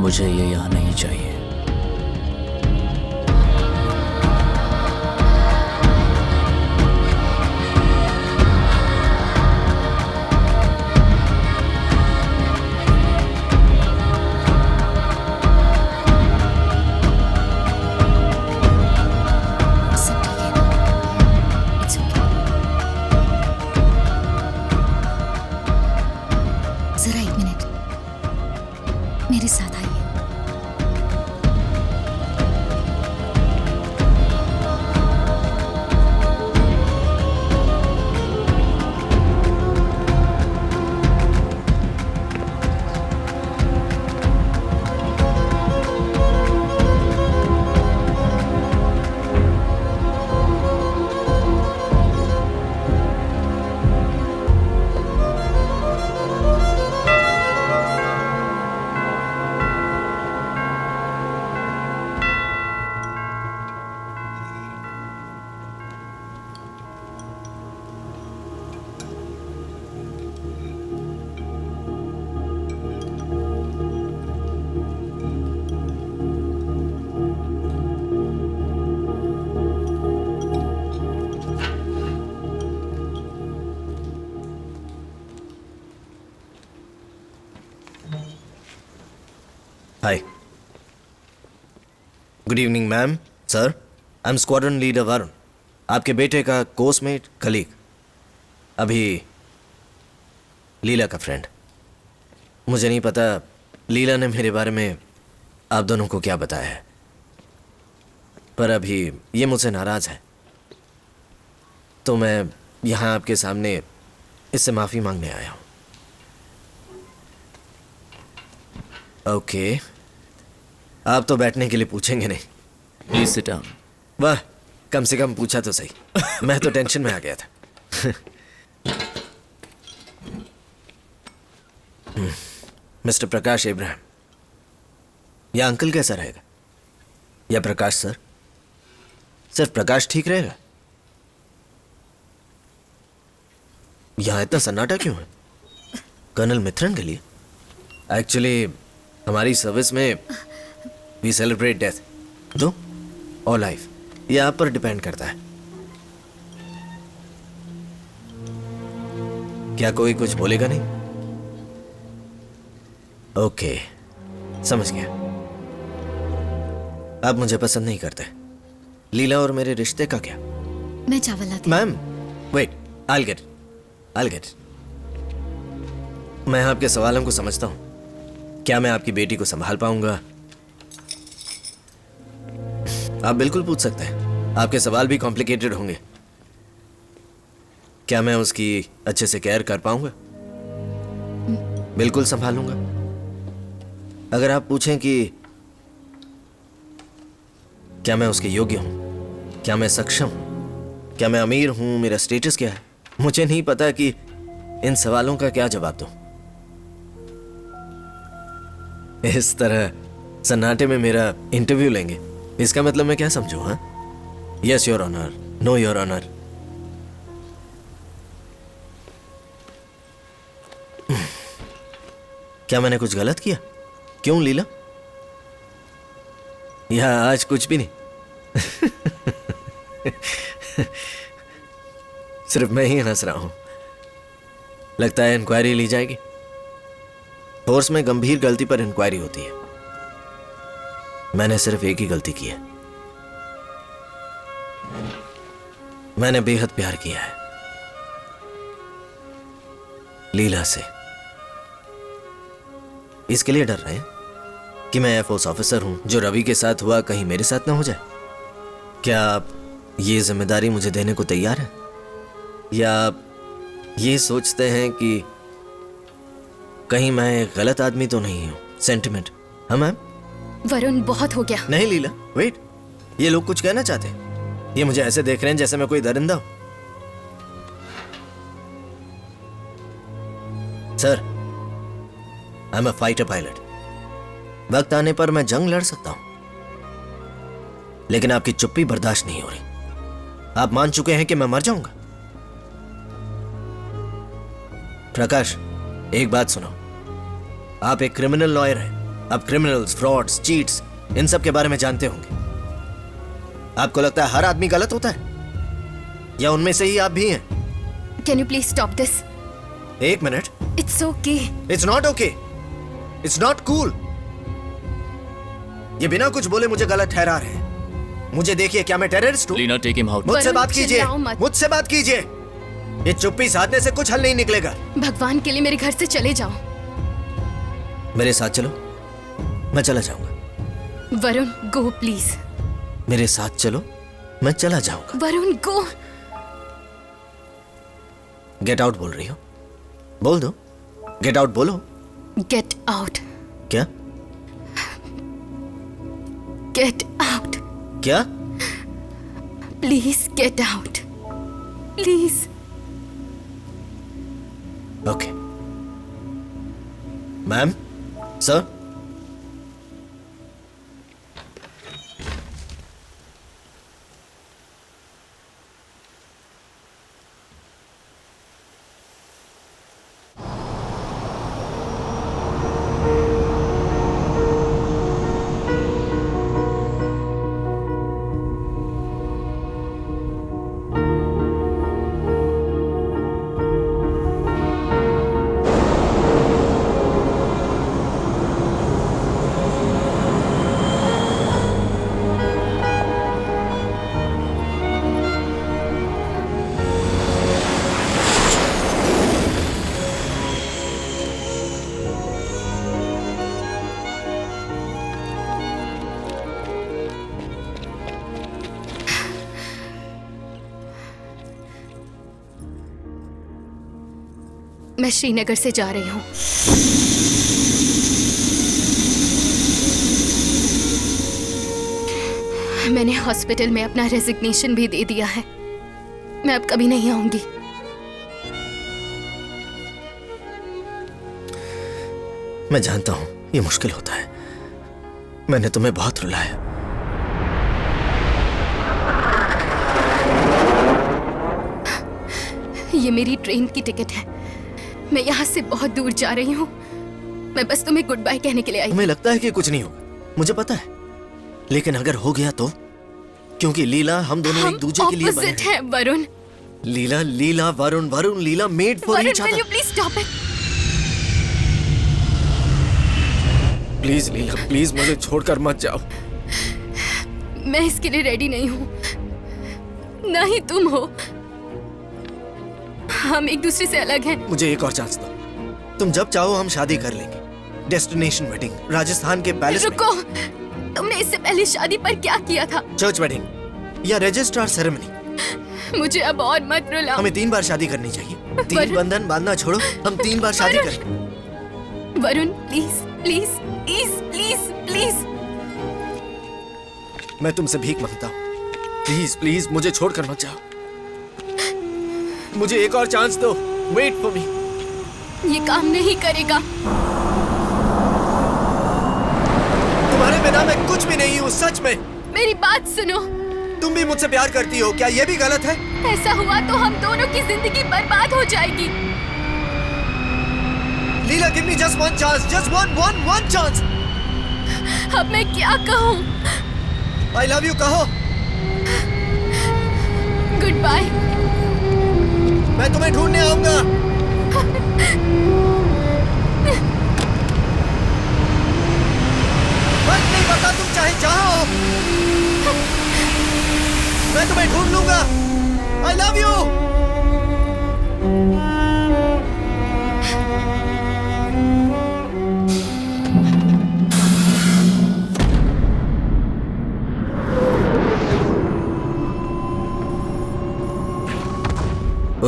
Speaker 6: मुझे ये यहाँ नहीं चाहिए।
Speaker 4: जरा 1 मिनट मेरे साथ आइए।
Speaker 3: Hi, good evening ma'am, sir. I am squadron leader Varun, आपके बेटे का कोर्समेट, कलीग, अभी लीला का फ्रेंड। मुझे नहीं पता लीला ने मेरे बारे में आप दोनों को क्या बताया है, पर अभी ये मुझसे नाराज है, तो मैं यहाँ आपके सामने इससे माफ़ी मांगने आया हूँ। ओके, आप तो बैठने के लिए पूछेंगे नहीं।
Speaker 6: Please sit down.
Speaker 3: वाह, कम से कम पूछा तो सही। मैं तो टेंशन में आ गया था। मिस्टर प्रकाश इब्राहिम, या अंकल कैसा रहेगा, या प्रकाश सर? सिर्फ प्रकाश ठीक रहेगा? यहां इतना सन्नाटा क्यों है? कर्नल मित्रन के लिए? एक्चुअली हमारी सर्विस में वी सेलिब्रेट डेथ दो और लाइफ, ये आप पर डिपेंड करता है। क्या कोई कुछ बोलेगा नहीं? ओके, समझ गया। आप मुझे पसंद नहीं करते। लीला और मेरे रिश्ते का क्या?
Speaker 4: मैं चावल लाती।
Speaker 3: Ma'am wait, I get. मैं आपके सवालों को समझता हूं। क्या मैं आपकी बेटी को संभाल पाऊंगा? आप बिल्कुल पूछ सकते हैं, आपके सवाल भी कॉम्प्लिकेटेड होंगे। क्या मैं उसकी अच्छे से केयर कर पाऊंगा? बिल्कुल संभालूंगा। अगर आप पूछें कि क्या मैं उसके योग्य हूं, क्या मैं सक्षम हूं, क्या मैं अमीर हूं, मेरा स्टेटस क्या है, मुझे नहीं पता कि इन सवालों का क्या जवाब दूं। इस तरह सन्नाटे में मेरा इंटरव्यू लेंगे, इसका मतलब मैं क्या समझूं? हाँ, yes your honour, no your honour. क्या मैंने कुछ गलत किया? क्यों लीला? या आज कुछ भी नहीं? सिर्फ मैं ही हंस रहा हूं। लगता है इंक्वायरी ली जाएगी। फोर्स में गंभीर गलती पर इंक्वायरी होती है। मैंने सिर्फ एक ही गलती की है। मैंने बेहद प्यार किया है लीला से। इसके लिए डर रहे हैं कि मैं एयरफोर्स ऑफिसर हूं, जो रवि के साथ हुआ कहीं मेरे साथ ना हो जाए। क्या आप ये जिम्मेदारी मुझे देने को तैयार हैं, या आप ये सोचते हैं कि कहीं मैं एक गलत आदमी तो नहीं हूं? सेंटिमेंट। हाँ मैम।
Speaker 5: वरुण, बहुत हो गया।
Speaker 3: नहीं लीला, वेट, ये लोग कुछ कहना चाहते हैं। ये मुझे ऐसे देख रहे हैं जैसे मैं कोई दरिंदा हूं। Sir, I am a fighter pilot. वक्त आने पर मैं जंग लड़ सकता हूं, लेकिन आपकी चुप्पी बर्दाश्त नहीं हो रही। आप मान चुके हैं कि मैं मर जाऊंगा। प्रकाश, एक बात सुनो, आप एक क्रिमिनल लॉयर हैं। आप क्रिमिनल्स, फ्रॉड्स, चीट्स, इन सब के बारे में जानते होंगे। आपको लगता है हर आदमी गलत होता है, या उनमें से ही आप भी हैं?
Speaker 5: Can you please stop this?
Speaker 3: एक minute.
Speaker 5: It's okay.
Speaker 3: It's not okay. It's not cool. ये बिना कुछ बोले मुझे गलत ठहरा रहे हैं। मुझे देखिए, क्या मैं टेररिस्ट हूं?
Speaker 6: Leena, take him out.
Speaker 3: मुझसे बात कीजिए, मुझसे बात कीजिए। ये चुप्पी साधने से कुछ हल नहीं निकलेगा।
Speaker 5: भगवान के लिए मेरे घर से चले जाओ।
Speaker 3: मेरे साथ चलो, मैं चला जाऊंगा।
Speaker 5: Varun, go please.
Speaker 3: मेरे साथ चलो, मैं चला जाऊंगा।
Speaker 5: वरुण, गो।
Speaker 3: गेट आउट बोल रही हो? बोल दो, गेट आउट बोलो।
Speaker 5: Get out.
Speaker 3: क्या?
Speaker 5: Get out.
Speaker 3: क्या?
Speaker 5: Please get out, please.
Speaker 3: Okay ma'am, sir.
Speaker 5: मैं श्रीनगर से जा रही हूँ। मैंने हॉस्पिटल में अपना रेजिग्नेशन भी दे दिया है। मैं अब कभी नहीं आऊंगी।
Speaker 3: मैं जानता हूं ये मुश्किल होता है। मैंने तुम्हें बहुत रुलाया।
Speaker 5: ये मेरी ट्रेन की टिकट है। मैं यहाँ से बहुत दूर जा रही हूँ। मैं बस तुम्हें गुड बाय कहने के लिए आई।
Speaker 3: तुम्हें लगता है कि कुछ नहीं होगा, मुझे पता है, लेकिन अगर हो गया तो? क्योंकि लीला, हम दोनों एक दूसरे के लिए बने
Speaker 5: हैं। Varun,
Speaker 3: Leela, Leela, Varun, Varun, Leela, made for each other.
Speaker 5: Please stop it.
Speaker 3: Please Leela, please मुझे छोड़कर मत जाओ।
Speaker 5: मैं इसके लिए रेडी नहीं हूँ, ना ही तुम हो। हम एक दूसरे से अलग हैं।
Speaker 3: मुझे एक और चांस दो। तुम जब चाहो हम शादी कर लेंगे। डेस्टिनेशन वेडिंग, राजस्थान के पैलेस में।
Speaker 5: रुको, तुमने इससे पहले शादी पर क्या किया था?
Speaker 3: चर्च वेडिंग या रजिस्ट्रार सेरेमनी।
Speaker 5: मुझे अब और मत रुलाओ।
Speaker 3: हमें 3 बार शादी करनी चाहिए। 3 बंधन बांधना छोड़ो, हम 3 बार शादी करें।
Speaker 5: Varun, please please please please please.
Speaker 3: मैं तुमसे भीख मांगता हूँ, प्लीज प्लीज मुझे छोड़कर मत जाओ। मुझे एक और चांस दो। Wait for me.
Speaker 5: ये काम नहीं करेगा।
Speaker 2: कुछ भी नहीं हूँ, सच में।
Speaker 5: मेरी बात सुनो।
Speaker 2: तुम भी मुझसे प्यार करती हो क्या? ये भी गलत है?
Speaker 5: ऐसा हुआ तो हम दोनों की जिंदगी बर्बाद हो जाएगी।
Speaker 2: लीला, give me just one chance, just one chance.
Speaker 5: अब मैं क्या कहूँ?
Speaker 2: I love you कहो।
Speaker 5: Goodbye.
Speaker 2: मैं तुम्हें ढूंढने आऊंगा। फर्क नहीं पड़ता, तुम चाहे जहां हो, मैं तुम्हें ढूंढ लूंगा। I love you.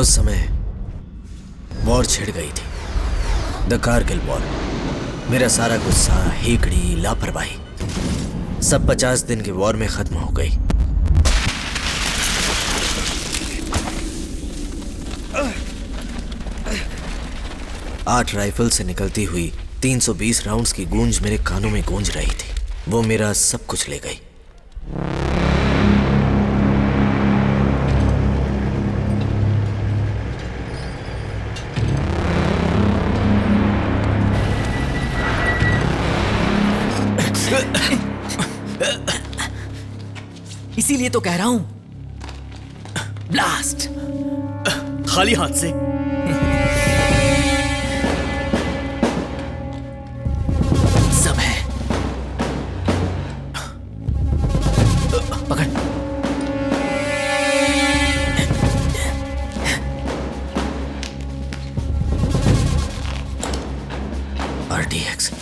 Speaker 3: उस समय वॉर छिड़ गई थी, द कारगिल वॉर। मेरा सारा गुस्सा, हेकड़ी, लापरवाही सब 50 दिन के वॉर में खत्म हो गई। आठ राइफल से निकलती हुई 320 राउंड्स की गूंज मेरे कानों में गूंज रही थी। वो मेरा सब कुछ ले गई।
Speaker 17: इसीलिए तो कह रहा हूं, ब्लास्ट। खाली हाथ से सब है। पकड़।
Speaker 3: RTX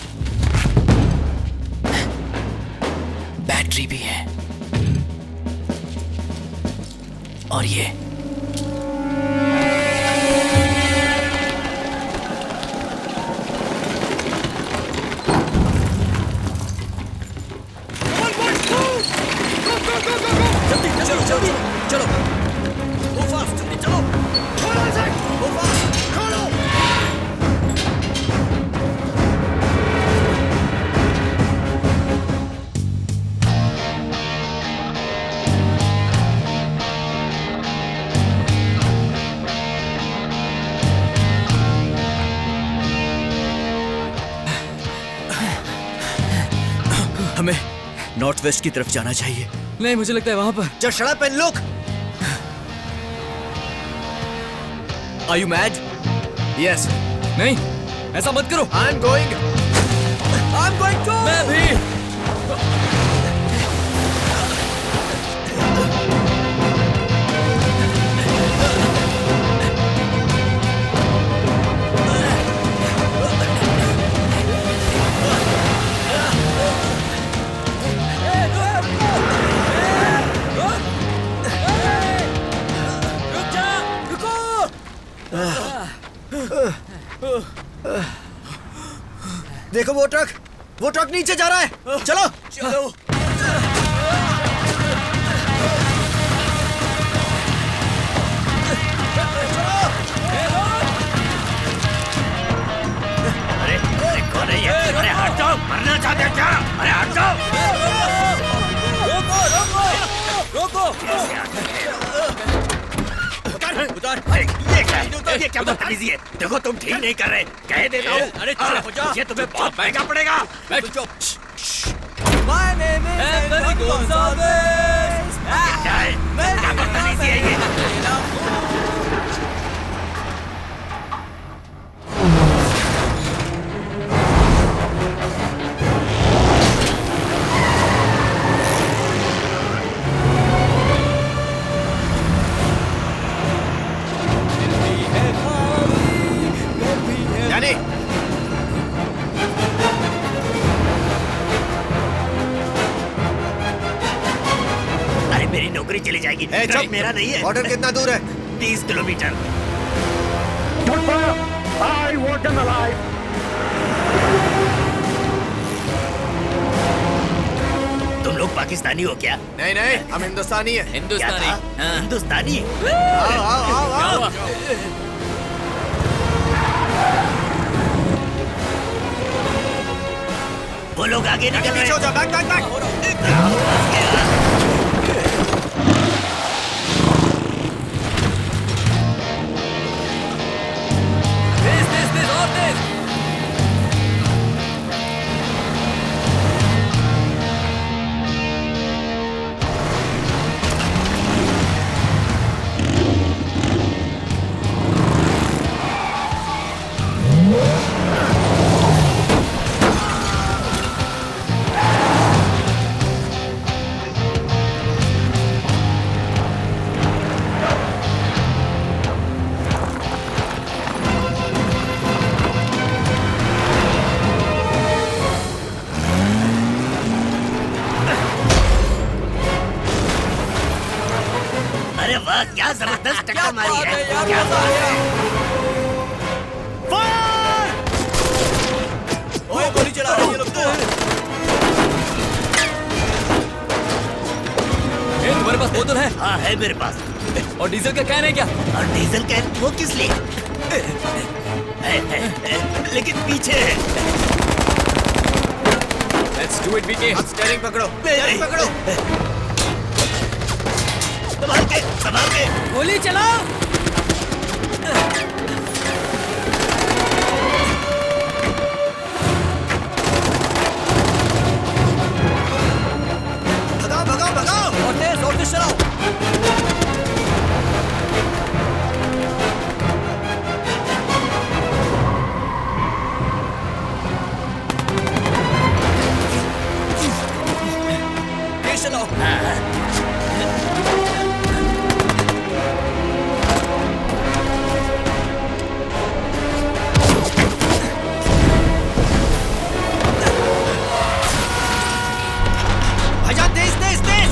Speaker 17: बैटरी भी है। और ये
Speaker 2: जल्दी चलो जल्दी चलो, गो फास्ट, जल्दी चलो, गो फास्ट, खोलो।
Speaker 17: हमें नॉर्थ वेस्ट की तरफ जाना चाहिए।
Speaker 6: नहीं, मुझे लगता है वहां पर।
Speaker 2: Just shut up and look.
Speaker 17: Are you mad?
Speaker 2: Yes.
Speaker 6: नहीं, ऐसा मत करो।
Speaker 2: I'm going to.
Speaker 6: मैं भी।
Speaker 2: देखो वो ट्रक नीचे जा रहा है। चलो चलो।
Speaker 17: अरे कौन है ये? अरे हट जाओ, मरना चाहते हैं क्या? अरे हट जाओ।
Speaker 2: रोको।
Speaker 17: उतार। ये क्या बदतमीजी है? देखो तुम ठीक नहीं कर रहे। कह देता हूँ। अरे ये तुम्हें बहुत महंगा पड़ेगा।
Speaker 2: My name is Anthony Gonzalez.
Speaker 17: क्या है? क्या बदतमीजी है ये?
Speaker 2: यानी
Speaker 17: अरे मेरी नौकरी चली जाएगी। ट्रक मेरा नहीं है।
Speaker 2: बॉर्डर कितना दूर है?
Speaker 17: 30 kilometre.
Speaker 14: I want them alive.
Speaker 17: तुम लोग पाकिस्तानी हो क्या?
Speaker 2: नहीं, हम हिंदुस्तानी हैं।
Speaker 6: हिंदुस्तानी। हाँ।
Speaker 17: हिंदुस्तानी?
Speaker 2: आओ।
Speaker 3: वो लोग आगे निकल रहे हैं।
Speaker 2: Back back back. तेज और तेज।
Speaker 3: अरे वाह, क्या जबरदस्त टक्कर मारी है
Speaker 2: यार,
Speaker 3: क्या
Speaker 2: मजा आ गया। ओए गोली चला रहे हैं ये लोग तो।
Speaker 6: तुम्हारे पास बोतल है?
Speaker 3: हाँ है मेरे पास।
Speaker 6: और डीजल का कैन है क्या?
Speaker 3: और डीजल कैन वो किस लिए? लेकिन पीछे है।
Speaker 6: Let's do it, VK.
Speaker 2: अब स्टीयरिंग पकड़ो, स्टीयरिंग पकड़ो।
Speaker 3: संभाल के
Speaker 18: गोली चलाओ।
Speaker 2: भगाओ भगाओ भगाओ और तेज चलाओ। तेज चलाओ। भाईजान तेज तेज तेज।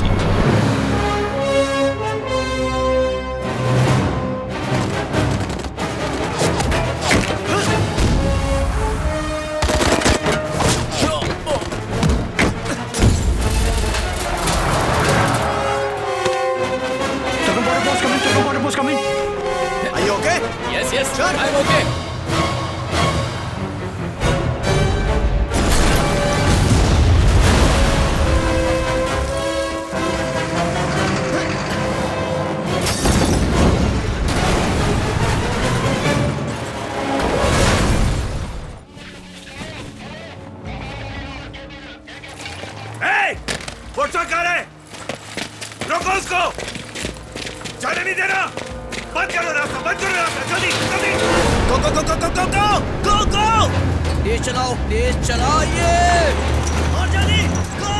Speaker 2: Are you okay?
Speaker 6: Yes, I'm okay.
Speaker 14: Motorcycle है, रोको उसको, जाने नहीं देना, बंद करो रास्ता, जल्दी जल्दी।
Speaker 2: गो गो गो गो गो गो गो गो गो। तेज चलाइए। और जल्दी गो।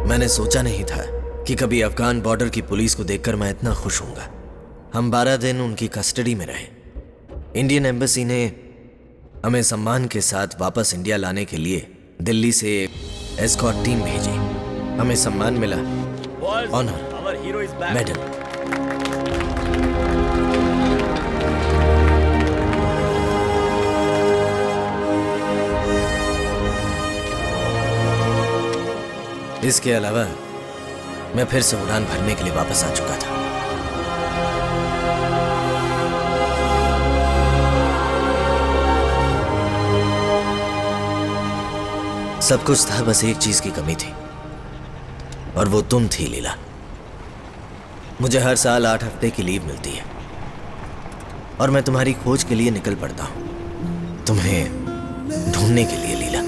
Speaker 3: मैंने सोचा नहीं था कि कभी अफगान बॉर्डर की पुलिस को देखकर मैं इतना खुश होऊंगा। हम 12 दिन उनकी कस्टडी में रहे। इंडियन एम्बेसी ने हमें सम्मान के साथ वापस इंडिया लाने के लिए दिल्ली से एस्कॉर्ट टीम भेजी। हमें सम्मान मिला, ऑनर, मेडल। इसके अलावा मैं फिर से उड़ान भरने के लिए वापस आ चुका था। सब कुछ था, बस एक चीज की कमी थी और वो तुम थी लीला। मुझे हर साल 8 हफ्ते की लीव मिलती है और मैं तुम्हारी खोज के लिए निकल पड़ता हूं, तुम्हें ढूंढने के लिए लीला।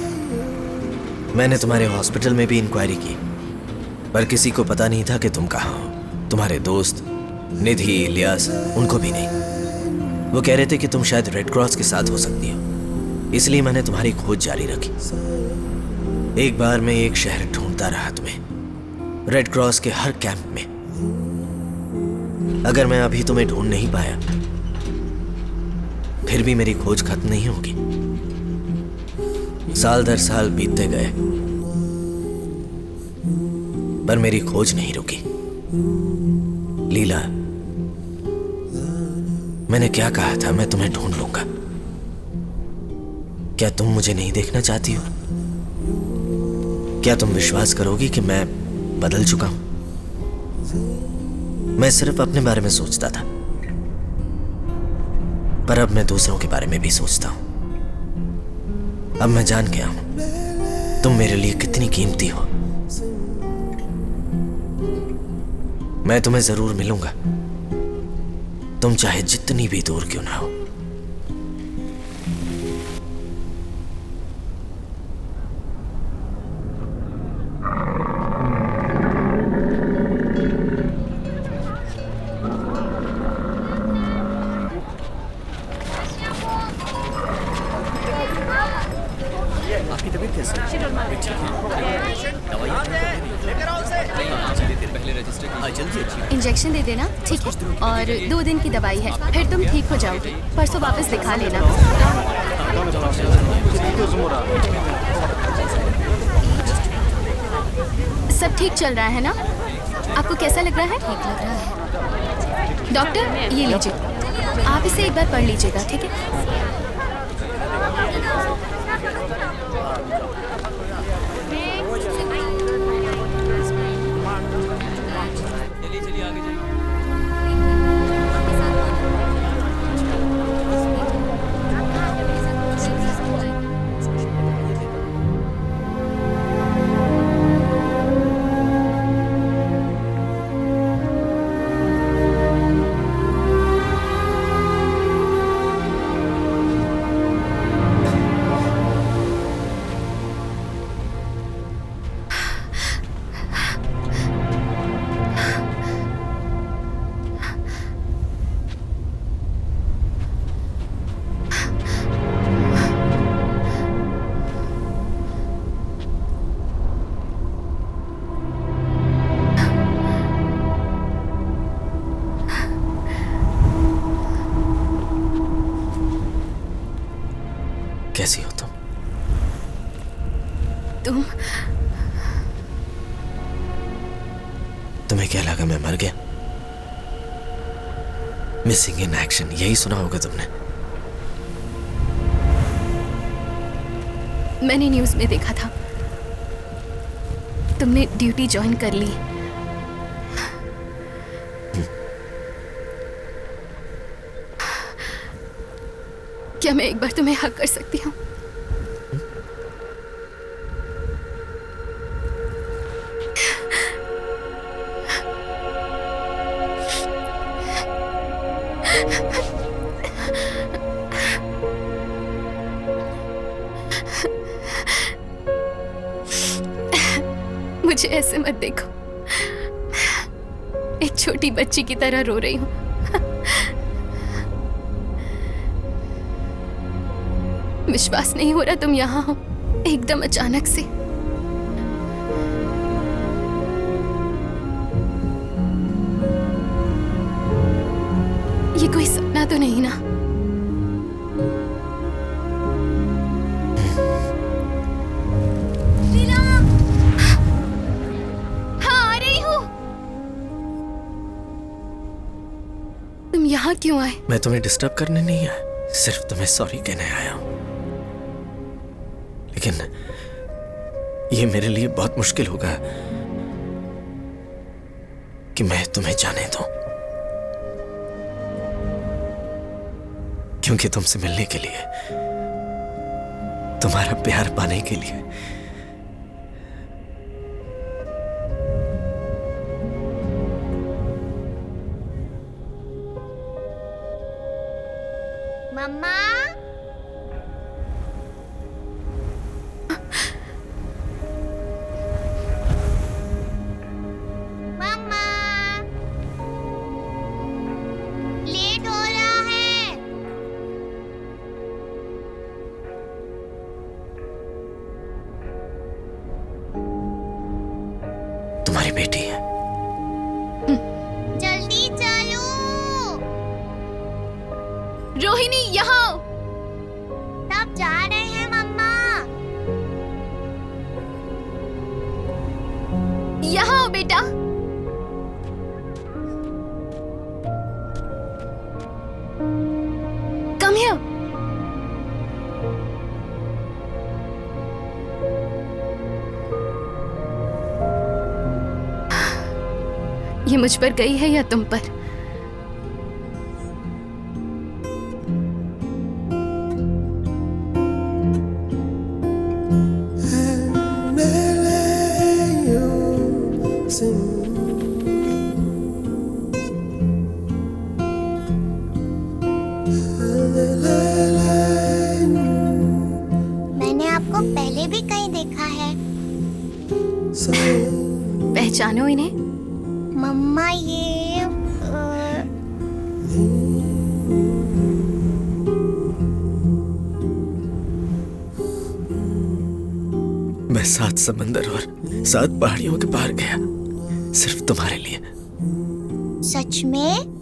Speaker 3: मैंने तुम्हारे हॉस्पिटल में भी इंक्वायरी की पर किसी को पता नहीं था कि तुम कहाँ हो। तुम्हारे दोस्त निधि, इलियास, उनको भी नहीं। वो कह रहे थे कि तुम शायद रेड क्रॉस के साथ हो सकती हो, इसलिए मैंने तुम्हारी खोज जारी रखी। एक बार मैं एक शहर ढूंढता रहा तुम्हें, रेड क्रॉस के हर कैंप में। अगर मैं अभी तुम्हें ढूंढ नहीं पाया, फिर भी मेरी खोज खत्म नहीं होगी। साल दर साल बीतते गए, पर मेरी खोज नहीं रुकी। लीला, मैंने क्या कहा था, मैं तुम्हें ढूंढ लूंगा। क्या तुम मुझे नहीं देखना चाहती हो? क्या तुम विश्वास करोगी कि मैं बदल चुका हूं? मैं सिर्फ अपने बारे में सोचता था, पर अब मैं दूसरों के बारे में भी सोचता हूं। अब मैं जान गया हूं तुम मेरे लिए कितनी कीमती हो। मैं तुम्हें जरूर मिलूंगा, तुम चाहे जितनी भी दूर क्यों ना हो।
Speaker 17: आपकी तबीयत कैसी है?
Speaker 5: इंजेक्शन दे देना, ठीक है? और 2 दिन की दवाई है, फिर तुम ठीक हो जाओगे। परसों वापस दिखा लेना। सब ठीक चल रहा है ना? आपको कैसा लग रहा है? ठीक लग रहा है। डॉक्टर, ये लीजिए, आप इसे एक बार पढ़ लीजिएगा, ठीक है?
Speaker 3: कैसी हो तुम? तुम्हें क्या लगा मैं मर गया? मिसिंग इन एक्शन, यही सुना होगा तुमने।
Speaker 5: मैंने न्यूज़ में देखा था, तुमने ड्यूटी ज्वाइन कर ली। क्या मैं एक बार तुम्हें हक कर सकती हूँ? मुझे ऐसे मत देखो, एक छोटी बच्ची की तरह रो रही हूँ। विश्वास नहीं हो रहा तुम यहाँ हो, एकदम अचानक से। ये कोई सपना तो नहीं ना? हाँ, आ रही हूँ। तुम यहाँ क्यों आए?
Speaker 3: मैं तुम्हें डिस्टर्ब करने नहीं आया, सिर्फ तुम्हें सॉरी कहने आया हूं। लेकिन ये मेरे लिए बहुत मुश्किल होगा कि मैं तुम्हें जाने दूं, क्योंकि तुमसे मिलने के लिए, तुम्हारा प्यार पाने के लिए
Speaker 8: मम्मा,
Speaker 3: तुम्हारी बेटी है।
Speaker 8: जल्दी चलो।
Speaker 5: रोहिणी यहाँ।
Speaker 8: तब जा रहे हैं मम्मा।
Speaker 5: यहाँ आओ बेटा। Come here. ये मुझ पर गई है या तुम पर?
Speaker 8: मैंने आपको पहले भी कहीं देखा है।
Speaker 5: पहचानो इन्हें?
Speaker 8: मम्मा ये
Speaker 3: मैं 7 समंदर और 7 पहाड़ियों के पार गया सिर्फ तुम्हारे लिए।
Speaker 8: सच में?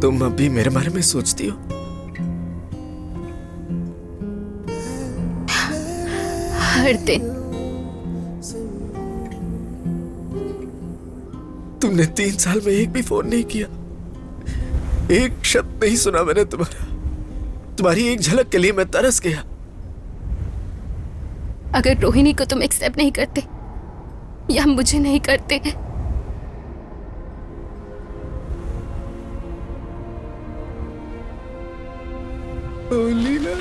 Speaker 3: तुम अभी मेरे बारे में सोचती हो?
Speaker 5: हर दिन।
Speaker 3: तुमने 3 साल में एक भी फोन नहीं किया, एक शब्द नहीं सुना मैंने तुम्हारा। तुम्हारी एक झलक के लिए मैं तरस गया।
Speaker 5: अगर रोहिणी को तुम एक्सेप्ट नहीं करते या मुझे नहीं करते,
Speaker 3: लीला।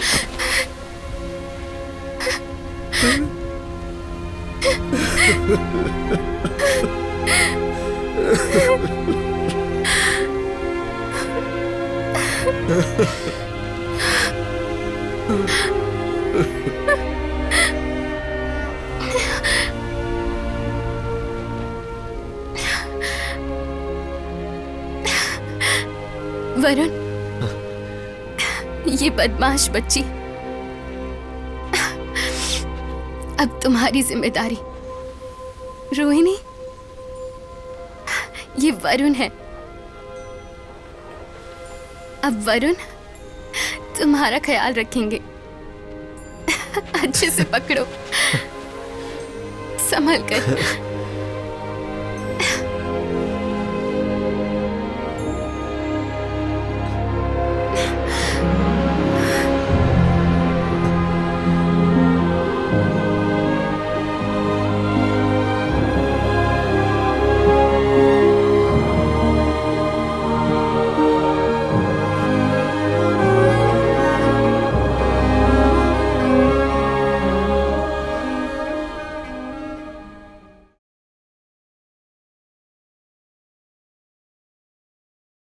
Speaker 5: वरुण, ये बदमाश बच्ची अब तुम्हारी जिम्मेदारी। रोहिणी, ये वरुण है। अब वरुण तुम्हारा ख्याल रखेंगे। अच्छे से पकड़ो, संभल कर।